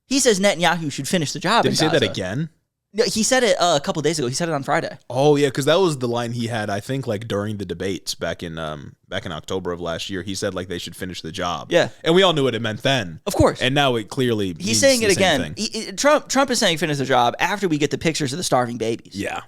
He says Netanyahu should finish the job. Did he say that again? No, he said it a couple days ago. He said it on Friday. Oh yeah, because that was the line he had, I think, like during the debates back in October of last year. He said like they should finish the job. Yeah, and we all knew what it meant then. Of course. And now it clearly he's saying it again. Trump is saying finish the job after we get the pictures of the starving babies. Yeah,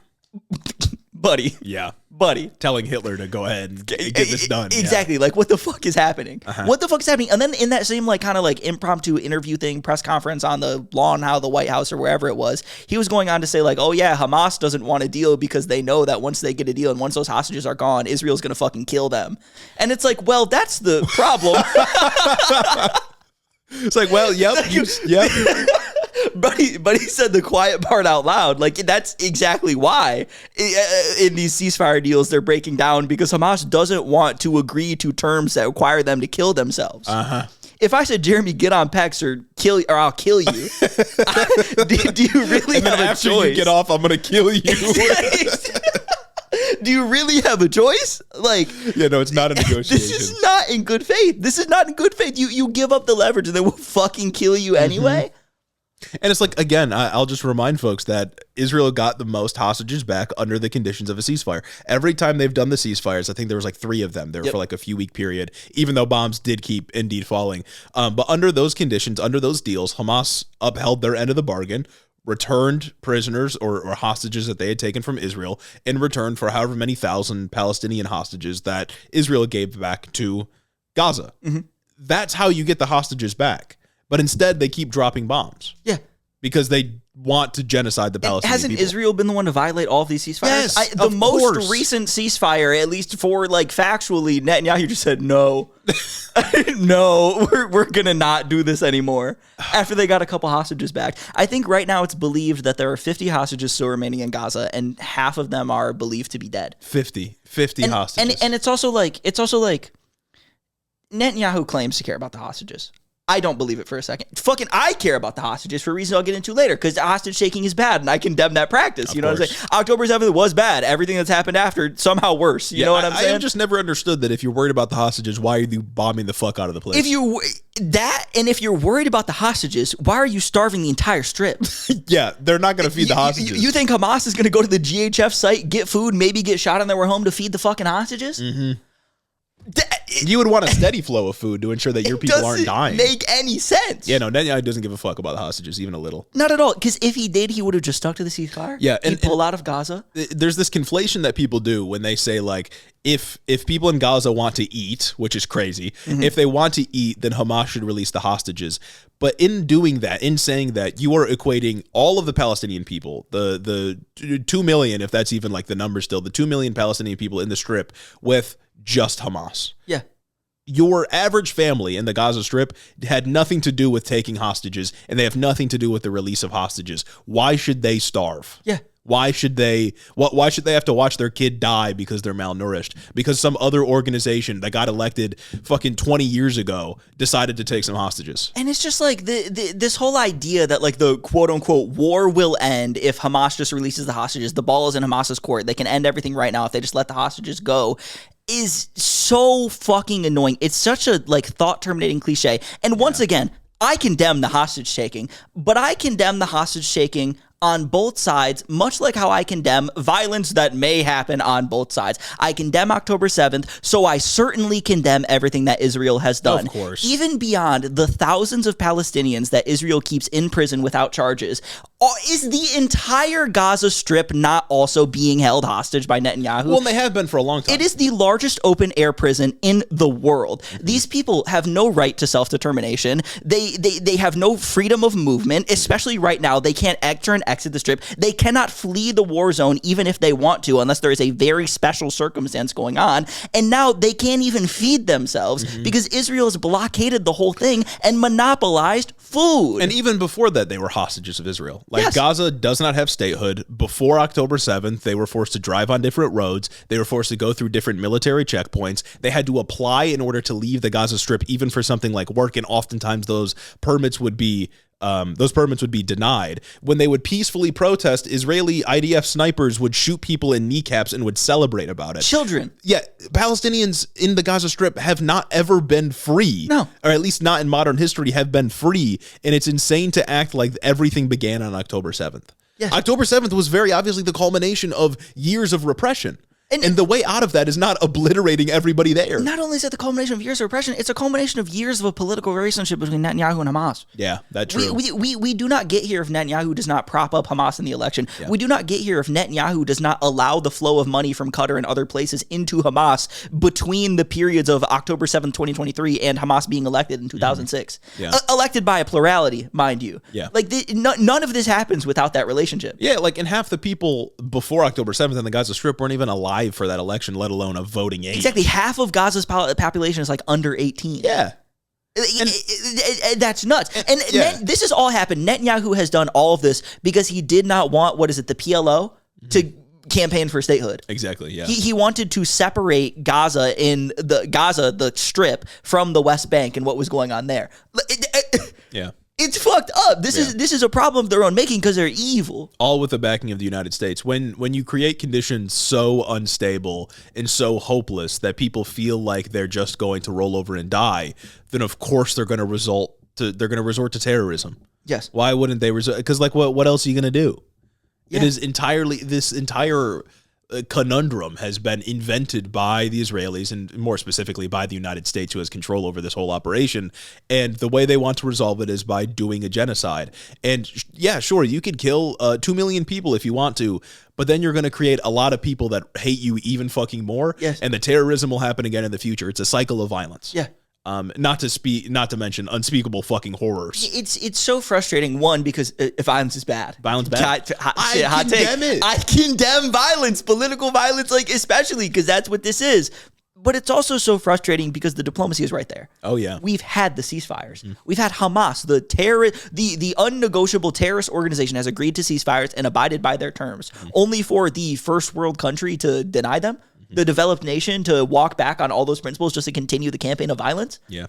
buddy. Yeah. Buddy. Telling Hitler to go ahead and get this done. Exactly. Yeah. Like, what the fuck is happening? What the fuck is happening? And then in that same, like, kind of like impromptu interview thing, press conference on the lawn, the White House or wherever it was, he was going on to say, like, oh, yeah, Hamas doesn't want a deal because they know that once they get a deal and once those hostages are gone, Israel's going to fucking kill them. And it's like, well, that's the problem. It's like, well, yep. But he said the quiet part out loud. Like, that's exactly why in these ceasefire deals they're breaking down, because Hamas doesn't want to agree to terms that require them to kill themselves. If I said, Jeremy, get on Pex or I'll kill you, do you really and have then a after choice? You get off, I'm going to kill you. Do you really have a choice? Like, yeah, no, it's not a negotiation. This is not in good faith. You give up the leverage and they will fucking kill you anyway. And it's like, again, I'll just remind folks that Israel got the most hostages back under the conditions of a ceasefire. Every time they've done the ceasefires, I think there was like 3 of them there for like a few week period, even though bombs did keep indeed falling. But under those conditions, under those deals, Hamas upheld their end of the bargain, returned prisoners or hostages that they had taken from Israel in return for however many thousand Palestinian hostages that Israel gave back to Gaza. That's how you get the hostages back. But instead, they keep dropping bombs. Yeah. Because they want to genocide the Palestinian Hasn't people. Israel been the one to violate all of these ceasefires? Yes, the most recent ceasefire, at least for like factually, Netanyahu just said, no, no, we're going to not do this anymore after they got a couple hostages back. I think right now it's believed that there are 50 hostages still remaining in Gaza and half of them are believed to be dead. 50 hostages. And it's also like Netanyahu claims to care about the hostages. I don't believe it for a second. Fucking, I care about the hostages for reasons I'll get into later, because hostage taking is bad, and I condemn that practice. You know what I'm saying? October 7th was bad. Everything that's happened after, somehow worse. You know what I'm saying? I have just never understood that if you're worried about the hostages, why are you bombing the fuck out of the place? If you're worried about the hostages, why are you starving the entire strip? Yeah, they're not going to feed the hostages. You think Hamas is going to go to the GHF site, get food, maybe get shot on their way home to feed the fucking hostages? You would want a steady flow of food to ensure that your people aren't dying. Doesn't make any sense. Yeah, no, Netanyahu doesn't give a fuck about the hostages, even a little. Not at all, because if he did, he would have just stuck to the ceasefire. Yeah, he'd pull out of Gaza. There's this conflation that people do when they say, like, if people in Gaza want to eat, which is crazy, if they want to eat, then Hamas should release the hostages. But in doing that, in saying that, you are equating all of the Palestinian people, the 2 million, if that's even like the number still, the 2 million Palestinian people in the Strip with just Hamas. Yeah. Your average family in the Gaza Strip had nothing to do with taking hostages, and they have nothing to do with the release of hostages. Why should they starve? Yeah. Why should they have to watch their kid die because they're malnourished? Because some other organization that got elected fucking 20 years ago decided to take some hostages. And it's just like this whole idea that like the quote unquote war will end if Hamas just releases the hostages. The ball is in Hamas's court. They can end everything right now if they just let the hostages go. Is so fucking annoying. It's such a like thought terminating cliche. And once again, I condemn the hostage taking, but I condemn the hostage taking on both sides, much like how I condemn violence that may happen on both sides. I condemn October 7th, so I certainly condemn everything that Israel has done. Of course. Even beyond the thousands of Palestinians that Israel keeps in prison without charges, Is the entire Gaza Strip not also being held hostage by Netanyahu? Well, they have been for a long time. It is the largest open-air prison in the world. These people have no right to self-determination. They have no freedom of movement, especially right now. They can't enter and exit the Strip. They cannot flee the war zone even if they want to, unless there is a very special circumstance going on. And now they can't even feed themselves because Israel has blockaded the whole thing and monopolized food. And even before that, they were hostages of Israel. Like, Yes. Gaza does not have statehood. Before October 7th, they were forced to drive on different roads. They were forced to go through different military checkpoints. They had to apply in order to leave the Gaza Strip, even for something like work, and oftentimes those permits would be denied. When they would peacefully protest, Israeli IDF snipers would shoot people in kneecaps and would celebrate about it. Children. Yeah, Palestinians in the Gaza Strip have not ever been free. No. Or at least not in modern history have been free. And it's insane to act like everything began on October 7th. Yeah. October 7th was very obviously the culmination of years of repression. And the way out of that is not obliterating everybody there. Not only is it the culmination of years of repression, it's a culmination of years of a political relationship between Netanyahu and Hamas. Yeah, that's true. We do not get here if Netanyahu does not prop up Hamas in the election. Yeah. We do not get here if Netanyahu does not allow the flow of money from Qatar and other places into Hamas between the periods of October 7th, 2023 and Hamas being elected in 2006. Yeah. Elected by a plurality, mind you. Yeah. Like, none of this happens without that relationship. Yeah, like, and half the people before October 7th in the Gaza Strip weren't even alive for that election, let alone a voting age. Exactly. Half of Gaza's population is like under 18. Yeah. That's nuts. And this has all happened. Netanyahu has done all of this because he did not want, the PLO to campaign for statehood. Exactly, yeah. He wanted to separate Gaza, the Strip, from the West Bank and what was going on there. Yeah. It's fucked up. This is a problem of their own making because they're evil. All with the backing of the United States. When you create conditions so unstable and so hopeless that people feel like they're just going to roll over and die, then of course they're going to resort to terrorism. Yes. Why wouldn't they resort? Because what else are you going to do? Yeah. It is this entire conundrum has been invented by the Israelis and more specifically by the United States, who has control over this whole operation. And the way they want to resolve it is by doing a genocide. And yeah, sure, you could kill 2 million people if you want to, but then you're going to create a lot of people that hate you even fucking more. Yes. And the terrorism will happen again in the future. It's a cycle of violence. Yeah. Not to mention unspeakable fucking horrors. It's so frustrating. One, because violence is bad. Violence bad. Hot take. I condemn violence, political violence, like especially because that's what this is. But it's also so frustrating because the diplomacy is right there. Oh yeah, we've had the ceasefires. We've had Hamas, the unnegotiable terrorist organization, has agreed to ceasefires and abided by their terms. Only for the first world country to deny them. The developed nation to walk back on all those principles just to continue the campaign of violence. Yeah.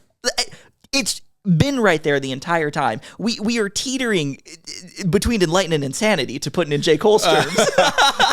It's been right there the entire time. We are teetering between enlightenment and insanity, to put it in J. Cole's terms.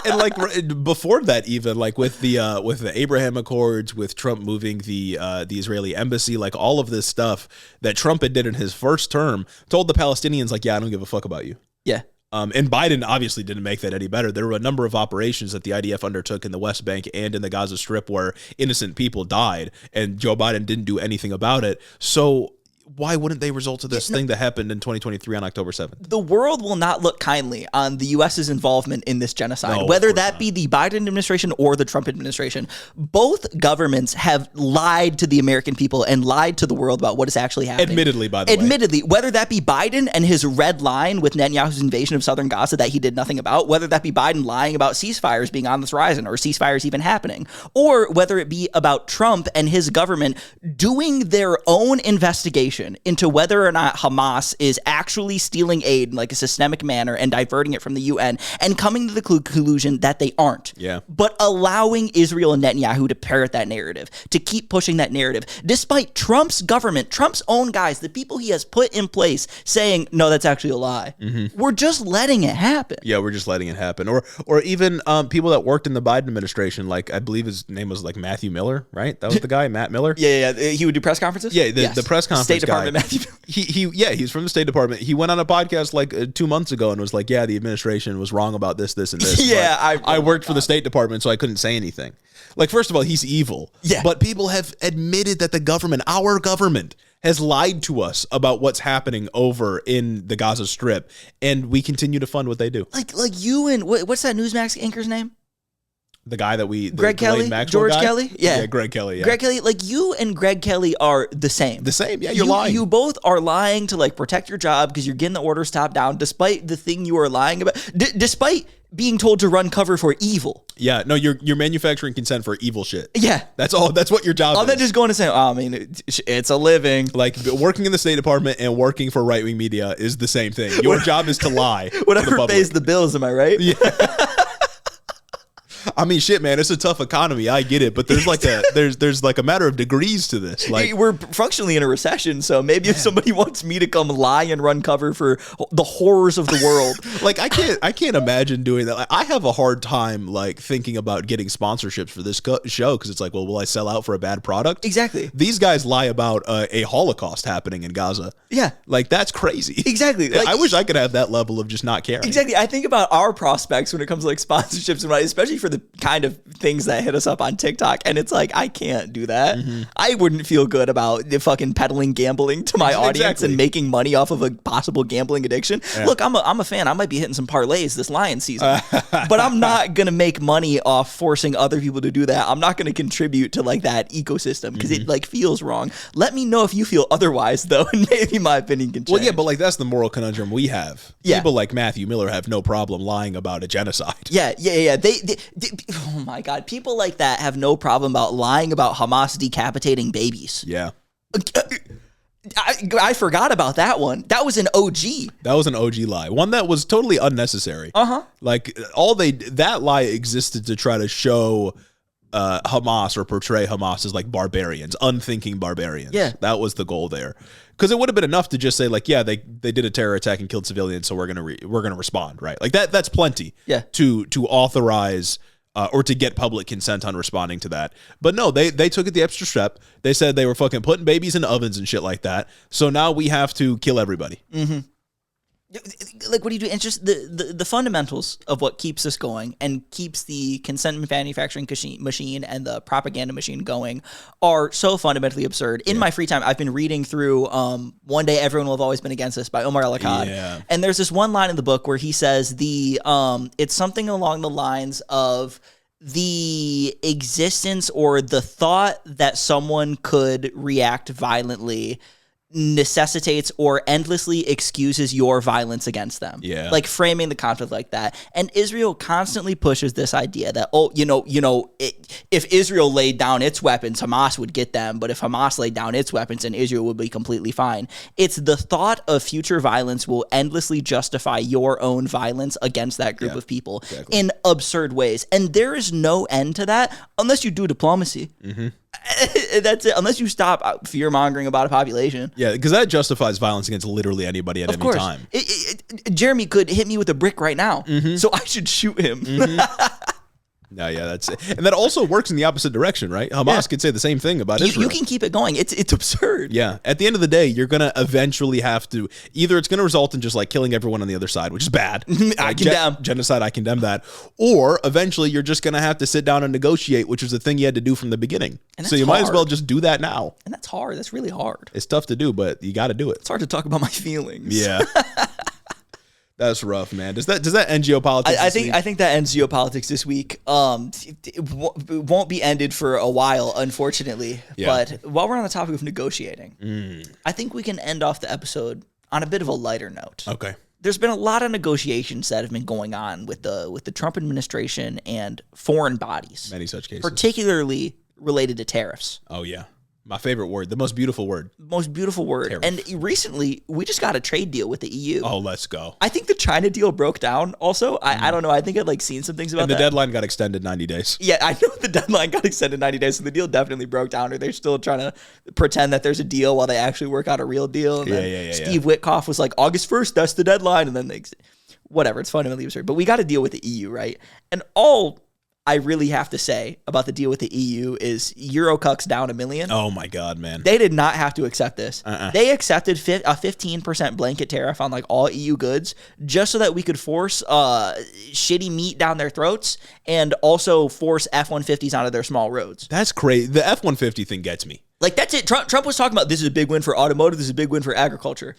And like before that, even like with the Abraham Accords, with Trump moving the Israeli embassy, like all of this stuff that Trump had did in his first term, told the Palestinians like, yeah, I don't give a fuck about you. Yeah. And Biden obviously didn't make that any better. There were a number of operations that the IDF undertook in the West Bank and in the Gaza Strip where innocent people died, and Joe Biden didn't do anything about it. So why wouldn't they result to this thing that happened in 2023 on October 7th? The world will not look kindly on the U.S.'s involvement in this genocide, whether that be the Biden administration or the Trump administration. Both governments have lied to the American people and lied to the world about what is actually happening. Admittedly, by the way. Admittedly, whether that be Biden and his red line with Netanyahu's invasion of southern Gaza that he did nothing about, whether that be Biden lying about ceasefires being on the horizon or ceasefires even happening, or whether it be about Trump and his government doing their own investigation into whether or not Hamas is actually stealing aid in like a systemic manner and diverting it from the UN, and coming to the conclusion that they aren't. Yeah. But allowing Israel and Netanyahu to parrot that narrative, to keep pushing that narrative, despite Trump's government, Trump's own guys, the people he has put in place saying, no, that's actually a lie. We're just letting it happen. Yeah, we're just letting it happen. Or even people that worked in the Biden administration, like I believe his name was like Matthew Miller, right? That was the guy, Matt Miller? Yeah. He would do press conferences? Yeah, the press conference State Department guy. Matthew. He's from the State Department. He went on a podcast like 2 months ago and was like, yeah, the administration was wrong about this, and this. Yeah, I worked for the State Department, so I couldn't say anything. Like, first of all, he's evil. Yeah. But people have admitted that the government, our government, has lied to us about what's happening over in the Gaza Strip, and we continue to fund what they do. Like you and what's that Newsmax anchor's name? The guy that Greg Kelly, Maxwell George guy? Kelly, yeah, Greg Kelly, yeah. Greg Kelly, like you and Greg Kelly are the same. Yeah, you're lying. You both are lying to like protect your job because you're getting the orders top down, despite the thing you are lying about, despite being told to run cover for evil. Yeah, no, you're manufacturing consent for evil shit. Yeah, that's all. That's what your job is. I'm not just going to say, I mean, it's a living. Like working in the State Department and working for right wing media is the same thing. Your job is to lie. Whatever pays the bills. Am I right? Yeah. I mean, shit, man, it's a tough economy. I get it, but there's like a matter of degrees to this. Like we're functionally in a recession, so maybe if somebody wants me to come lie and run cover for the horrors of the world, like I can't imagine doing that. Like, I have a hard time like thinking about getting sponsorships for this show because it's like, well, will I sell out for a bad product? Exactly. These guys lie about a Holocaust happening in Gaza. Yeah, like that's crazy. Exactly. Like, I wish I could have that level of just not caring. Exactly. I think about our prospects when it comes to like sponsorships and especially for the kind of things that hit us up on TikTok, and it's like I can't do that. I wouldn't feel good about the fucking peddling gambling to my audience and making money off of a possible gambling addiction. Yeah. Look, I'm a fan. I might be hitting some parlays this Lions season, but I'm not gonna make money off forcing other people to do that. I'm not gonna contribute to like that ecosystem because it like feels wrong. Let me know if you feel otherwise though, and maybe my opinion can change. Well, yeah, but like that's the moral conundrum we have. Yeah. People like Matthew Miller have no problem lying about a genocide. Yeah. They oh my God, people like that have no problem about lying about Hamas decapitating babies. Yeah. I forgot about that one. That was an OG. That was an OG lie. One that was totally unnecessary. Like that lie existed to try to show Hamas or portray Hamas as like barbarians, unthinking barbarians. Yeah. That was the goal there. Because it would have been enough to just say like, yeah, they did a terror attack and killed civilians, so we're gonna respond, right? Like that's plenty. Yeah. To authorize or to get public consent on responding to that. But no, they took it the extra step. They said they were fucking putting babies in ovens and shit like that. So now we have to kill everybody. Like, what do you do? And just the fundamentals of what keeps us going and keeps the consent manufacturing machine and the propaganda machine going are so fundamentally absurd. In my free time, I've been reading through One Day Everyone Will Have Always Been Against Us by Omar El-Akkad. Yeah. And there's this one line in the book where he says it's something along the lines of the existence or the thought that someone could react violently necessitates or endlessly excuses your violence against them. Yeah. Like framing the conflict like that. And Israel constantly pushes this idea that, if Israel laid down its weapons, Hamas would get them. But if Hamas laid down its weapons, then Israel would be completely fine. It's the thought of future violence will endlessly justify your own violence against that group of people in absurd ways. And there is no end to that unless you do diplomacy. That's it. Unless you stop fear-mongering about a population. Yeah, because that justifies violence against literally anybody at any time. Jeremy could hit me with a brick right now, so I should shoot him. No, yeah, that's it. And that also works in the opposite direction, right? Hamas could say the same thing about Israel. You can keep it going. It's absurd. Yeah. At the end of the day, you're going to eventually have to, either it's going to result in just like killing everyone on the other side, which is bad. I condemn. Genocide, I condemn that. Or eventually you're just going to have to sit down and negotiate, which was the thing you had to do from the beginning. So you might as well just do that now. And that's hard. That's really hard. It's tough to do, but you got to do it. It's hard to talk about my feelings. Yeah. That's rough, man. Does that end geopolitics? I think that ends geopolitics this week. It won't be ended for a while, unfortunately. Yeah. But while we're on the topic of negotiating, I think we can end off the episode on a bit of a lighter note. Okay. There's been a lot of negotiations that have been going on with the Trump administration and foreign bodies. Many such cases, particularly related to tariffs. Oh yeah. My favorite word, the most beautiful word. Most beautiful word. Tariff. And recently, we just got a trade deal with the EU. Oh, let's go. I think the China deal broke down also. I don't know. I think I'd seen some things about that. And the deadline got extended 90 days. Yeah, I know the deadline got extended 90 days, so the deal definitely broke down. Or they're still trying to pretend that there's a deal while they actually work out a real deal. And then Steve Witkoff was like, August 1st, that's the deadline. And then whatever, it's fundamentally absurd. But we got to deal with the EU, right? And all I really have to say about the deal with the EU is Eurocucks down $1 million. Oh my God, man. They did not have to accept this. They accepted a 15% blanket tariff on like all EU goods just so that we could force shitty meat down their throats and also force F-150s onto their small roads. That's crazy. The F-150 thing gets me. Like, that's it. Trump was talking about this is a big win for automotive. This is a big win for agriculture.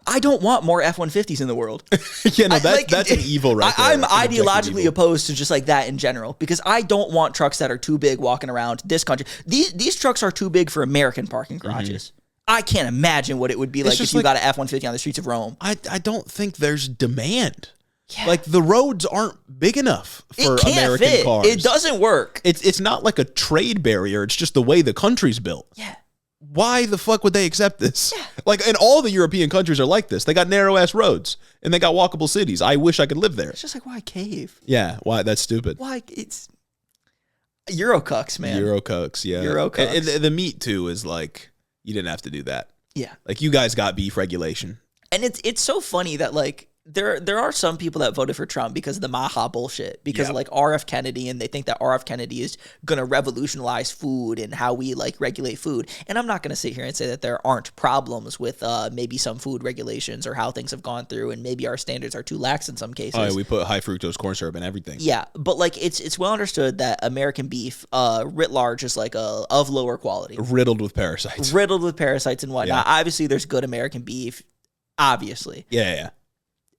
I don't want more F-150s in the world. Yeah, no, that's an evil right there. I'm ideologically opposed to just like that in general because I don't want trucks that are too big walking around this country. These trucks are too big for American parking garages. I can't imagine what it would be like if you got an F-150 on the streets of Rome. I don't think there's demand. Yeah. Like, the roads aren't big enough for American cars. It doesn't work. It's not like a trade barrier. It's just the way the country's built. Yeah. Why the fuck would they accept this? Yeah. Like, and all the European countries are like this. They got narrow-ass roads, and they got walkable cities. I wish I could live there. It's just like, why cave? Yeah, why? That's stupid. Why? It's Eurocucks, man. Eurocucks, yeah. Eurocucks. And the meat, too, is like, you didn't have to do that. Yeah. Like, you guys got beef regulation. And it's so funny that, like, there are some people that voted for Trump because of the Maha bullshit, because of like R.F. Kennedy, and they think that R.F. Kennedy is going to revolutionize food and how we like regulate food. And I'm not going to sit here and say that there aren't problems with maybe some food regulations or how things have gone through, and maybe our standards are too lax in some cases. Oh, yeah, we put high fructose corn syrup in everything. Yeah, but like it's well understood that American beef, writ large, is like of lower quality, riddled with parasites, and whatnot. Yeah. Obviously, there's good American beef. Obviously, yeah.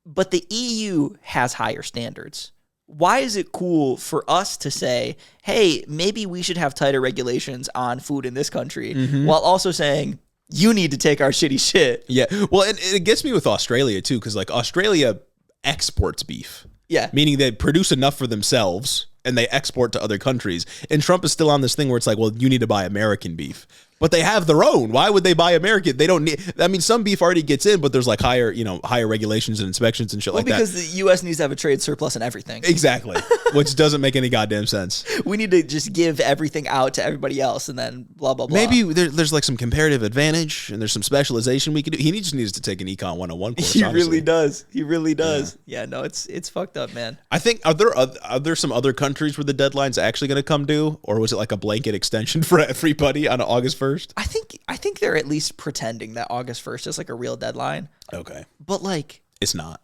But the EU has higher standards. Why is it cool for us to say, hey, maybe we should have tighter regulations on food in this country, while also saying, you need to take our shitty shit? Yeah. Well, and it gets me with Australia, too, because like Australia exports beef. Yeah. Meaning they produce enough for themselves and they export to other countries. And Trump is still on this thing where it's like, well, you need to buy American beef. But they have their own. Why would they buy American? They don't need. I mean, some beef already gets in, but there's like higher regulations and inspections and shit like that. Because the U.S. needs to have a trade surplus in everything. Exactly, which doesn't make any goddamn sense. We need to just give everything out to everybody else, and then blah blah blah. Maybe there's like some comparative advantage, and there's some specialization we could do. He just needs to take an Econ 101 course. He really does. He really does. Yeah. No, it's fucked up, man. I think are there some other countries where the deadline's actually going to come due, or was it like a blanket extension for everybody on August 1st? I think they're at least pretending that August 1st is like a real deadline. Okay. But like, it's not.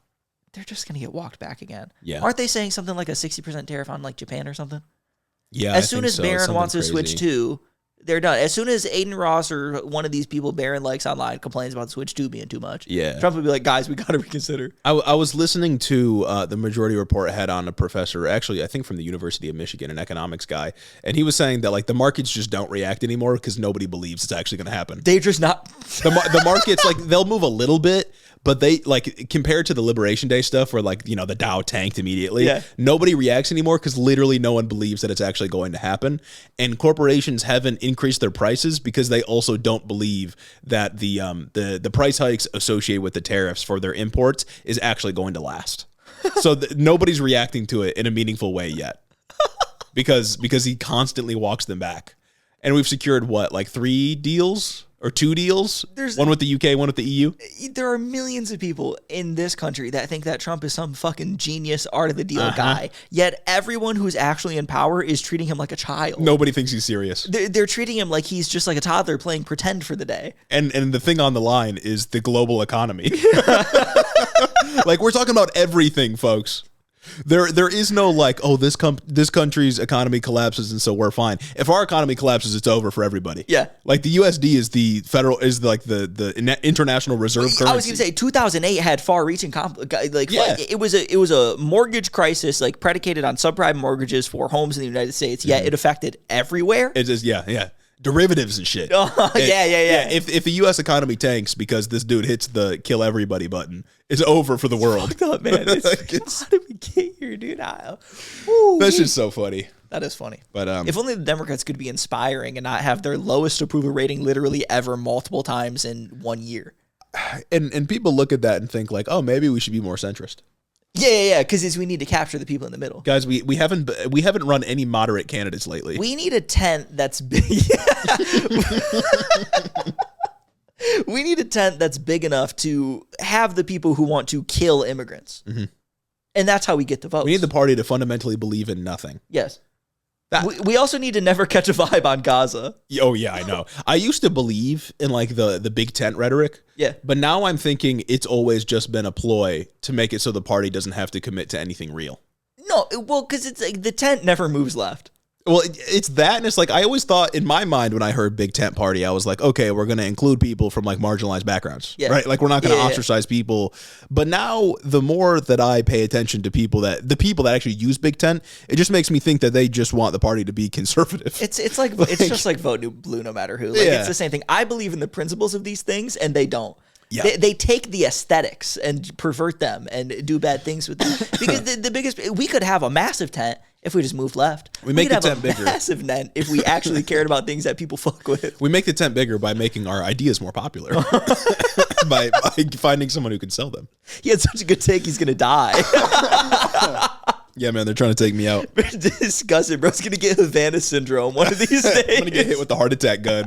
They're just going to get walked back again. Yeah. Aren't they saying something like a 60% tariff on like Japan or something? Yeah. As soon as Barron wants to switch to, they're done. As soon as Aiden Ross or one of these people Barron likes online complains about Switch 2 being too much, Trump would be like, guys, we got to reconsider. I was listening to the Majority Report had on a professor, actually, I think from the University of Michigan, an economics guy, and he was saying that like the markets just don't react anymore because nobody believes it's actually going to happen. They're just not. The markets, like, they'll move a little bit, but they, like, compared to the Liberation Day stuff where, like, the Dow tanked immediately, nobody reacts anymore because literally no one believes that it's actually going to happen. And corporations haven't increased their prices because they also don't believe that the price hikes associated with the tariffs for their imports is actually going to last. So nobody's reacting to it in a meaningful way yet because he constantly walks them back. And we've secured what, like 3 deals? Or 2 deals? One with the UK, one with the EU? There are millions of people in this country that think that Trump is some fucking genius art of the deal guy. Yet everyone who's actually in power is treating him like a child. Nobody thinks he's serious. They're treating him like he's just like a toddler playing pretend for the day. And the thing on the line is the global economy. Like, we're talking about everything, folks. There is no like, oh, this country's economy collapses and so we're fine. If our economy collapses, it's over for everybody. Yeah. Like the USD is the international reserve currency. I was going to say 2008 had far-reaching it was a mortgage crisis like predicated on subprime mortgages for homes in the United States. Yet it affected everywhere. It is derivatives and shit. Yeah. If the U.S. economy tanks because this dude hits the kill everybody button, it's over for the world. Fucked up, man. How did we get here, dude? That's just so funny. That is funny. But if only the Democrats could be inspiring and not have their lowest approval rating literally ever multiple times in 1 year. And people look at that and think like, oh, maybe we should be more centrist. Yeah, because we need to capture the people in the middle. Guys, we haven't run any moderate candidates lately. We need a tent that's big. We need a tent that's big enough to have the people who want to kill immigrants. Mm-hmm. And that's how we get the votes. We need the party to fundamentally believe in nothing. Yes. We also need to never catch a vibe on Gaza. Oh, yeah, I know. I used to believe in like the big tent rhetoric. Yeah. But now I'm thinking it's always just been a ploy to make it so the party doesn't have to commit to anything real. No, well, because it's like the tent never moves left. Well, it's that, and it's like I always thought in my mind when I heard big tent party, I was like, okay, we're going to include people from like marginalized backgrounds, right? Like we're not going to ostracize people. But now the more that I pay attention to the people that actually use big tent, it just makes me think that they just want the party to be conservative. It's just like vote blue no matter who. Like it's the same thing. I believe in the principles of these things, and they don't. Yeah. They take the aesthetics and pervert them and do bad things with them. Because the biggest, we could have a massive tent if we just moved left. We make the tent bigger. Massive tent if we actually cared about things that people fuck with. We make the tent bigger by making our ideas more popular. by finding someone who can sell them. He had such a good take, he's going to die. Yeah, man, they're trying to take me out. Disgusting, bro's going to get Havana syndrome one of these days. I'm going to get hit with the heart attack gun.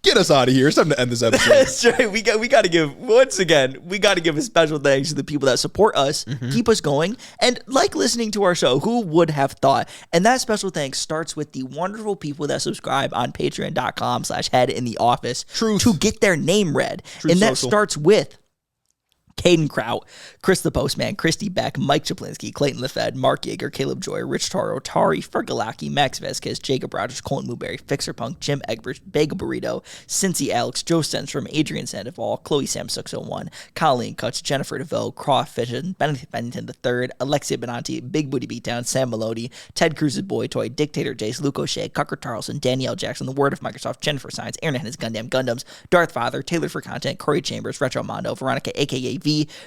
Get us out of here. It's time to end this episode. That's right. We got to give, once again, we got to give a special thanks to the people that support us, keep us going, and like listening to our show. Who would have thought? And that special thanks starts with the wonderful people that subscribe on patreon.com/headintheoffice to get their name read. And that starts with Caden Kraut, Chris the Postman, Christy Beck, Mike Chaplinsky, Clayton LaFed, Mark Yeager, Caleb Joy, Rich Taro, Tari, Fergalaki, Max Vesquez, Jacob Rogers, Colton Blueberry, Fixer Punk, Jim Egbert, Bagel Burrito, Cincy Alex, Joe Stenstrom, Adrian Sandoval, Chloe Sam 601, Colleen Kutch, Jennifer DeVoe, Crawfish, Benedict Bennington III, Alexia Benanti, Big Booty Beatdown, Sam Melody, Ted Cruz's Boy Toy, Dictator Jace, Luke O'Shea, Cucker Tarleson, Danielle Jackson, The Word of Microsoft, Jennifer Science, Aaron Hennis, Gundam Gundams, Darth Father, Taylor for Content, Corey Chambers, Retro Mondo, Veronica, aka V,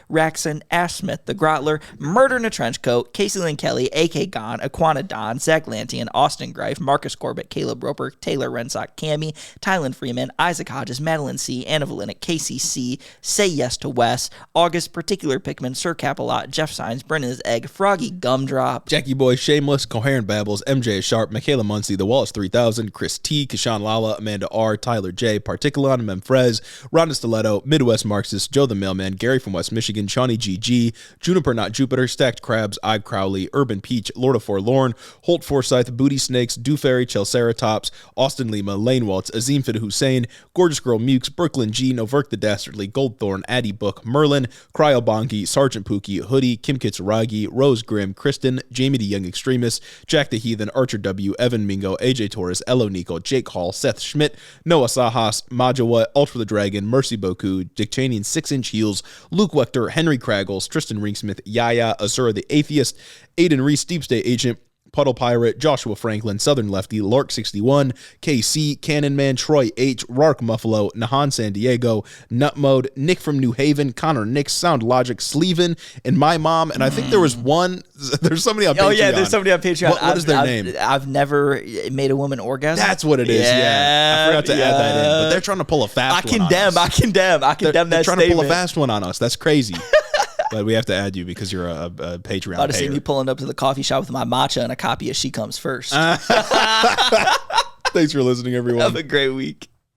Raxon, Ash Smith, The Grotler, Murder in a Trench Coat, Casey Lynn Kelly, A.K. Gon, Aquana Don, Zach Lantian, Austin Greif, Marcus Corbett, Caleb Roper, Taylor Rensock, Cammy, Tylen Freeman, Isaac Hodges, Madeline C., Anna Valinic, KCC, Say Yes to Wes, August, Particular Pickman, Sir Capalot, Jeff Signs, Brennan's Egg, Froggy Gumdrop, Jackie Boy, Shameless, Coherent Babbles, MJ Sharp, Michaela Muncie, The Wallace 3000, Chris T., Kashan Lala, Amanda R., Tyler J., Particulon, Memfrez, Rhonda Stiletto, Midwest Marxist, Joe the Mailman, Gary from West Michigan, Shawnee GG, Juniper Not Jupiter, Stacked Crabs, I Crowley, Urban Peach, Lord of Forlorn, Holt Forsyth, Booty Snakes, Dewfairy, Chelceratops, Austin Lima, Lane Waltz, Azim Fid Hussein, Gorgeous Girl Mukes, Brooklyn G, Noverk the Dastardly, Goldthorn, Addy Book, Merlin, Cryo Bongi, Sergeant Pookie, Hoodie, Kim Kitsuragi, Rose Grimm, Kristen, Jamie the Young Extremist, Jack the Heathen, Archer W, Evan Mingo, AJ Torres, Elo Nico, Jake Hall, Seth Schmidt, Noah Sahas, Majawa, Ultra the Dragon, Mercy Boku, Dick Cheney in 6-inch Heels, Luke Wechter, Henry Kraggles, Tristan Ringsmith, Yaya, Azura the Atheist, Aiden Reese, Deep State Agent, Puddle Pirate, Joshua Franklin, Southern Lefty, Lark61, KC, Cannon Man, Troy H, Rark Muffalo, Nahan San Diego, Nut Mode, Nick from New Haven, Connor Nix, Sound Logic, Sleeven, and my mom. And I think there was there's somebody on Patreon. Oh yeah, there's somebody on Patreon. What is their name? I've never made a woman orgasm. That's what it is. Yeah. I forgot to add that in. But they're trying to pull a fast one on us. I condemn that statement. They're trying to pull a fast one on us. That's crazy. But we have to add you because you're a Patreon payer. I'd have seen you pulling up to the coffee shop with my matcha and a copy of She Comes First. Thanks for listening, everyone. Have a great week.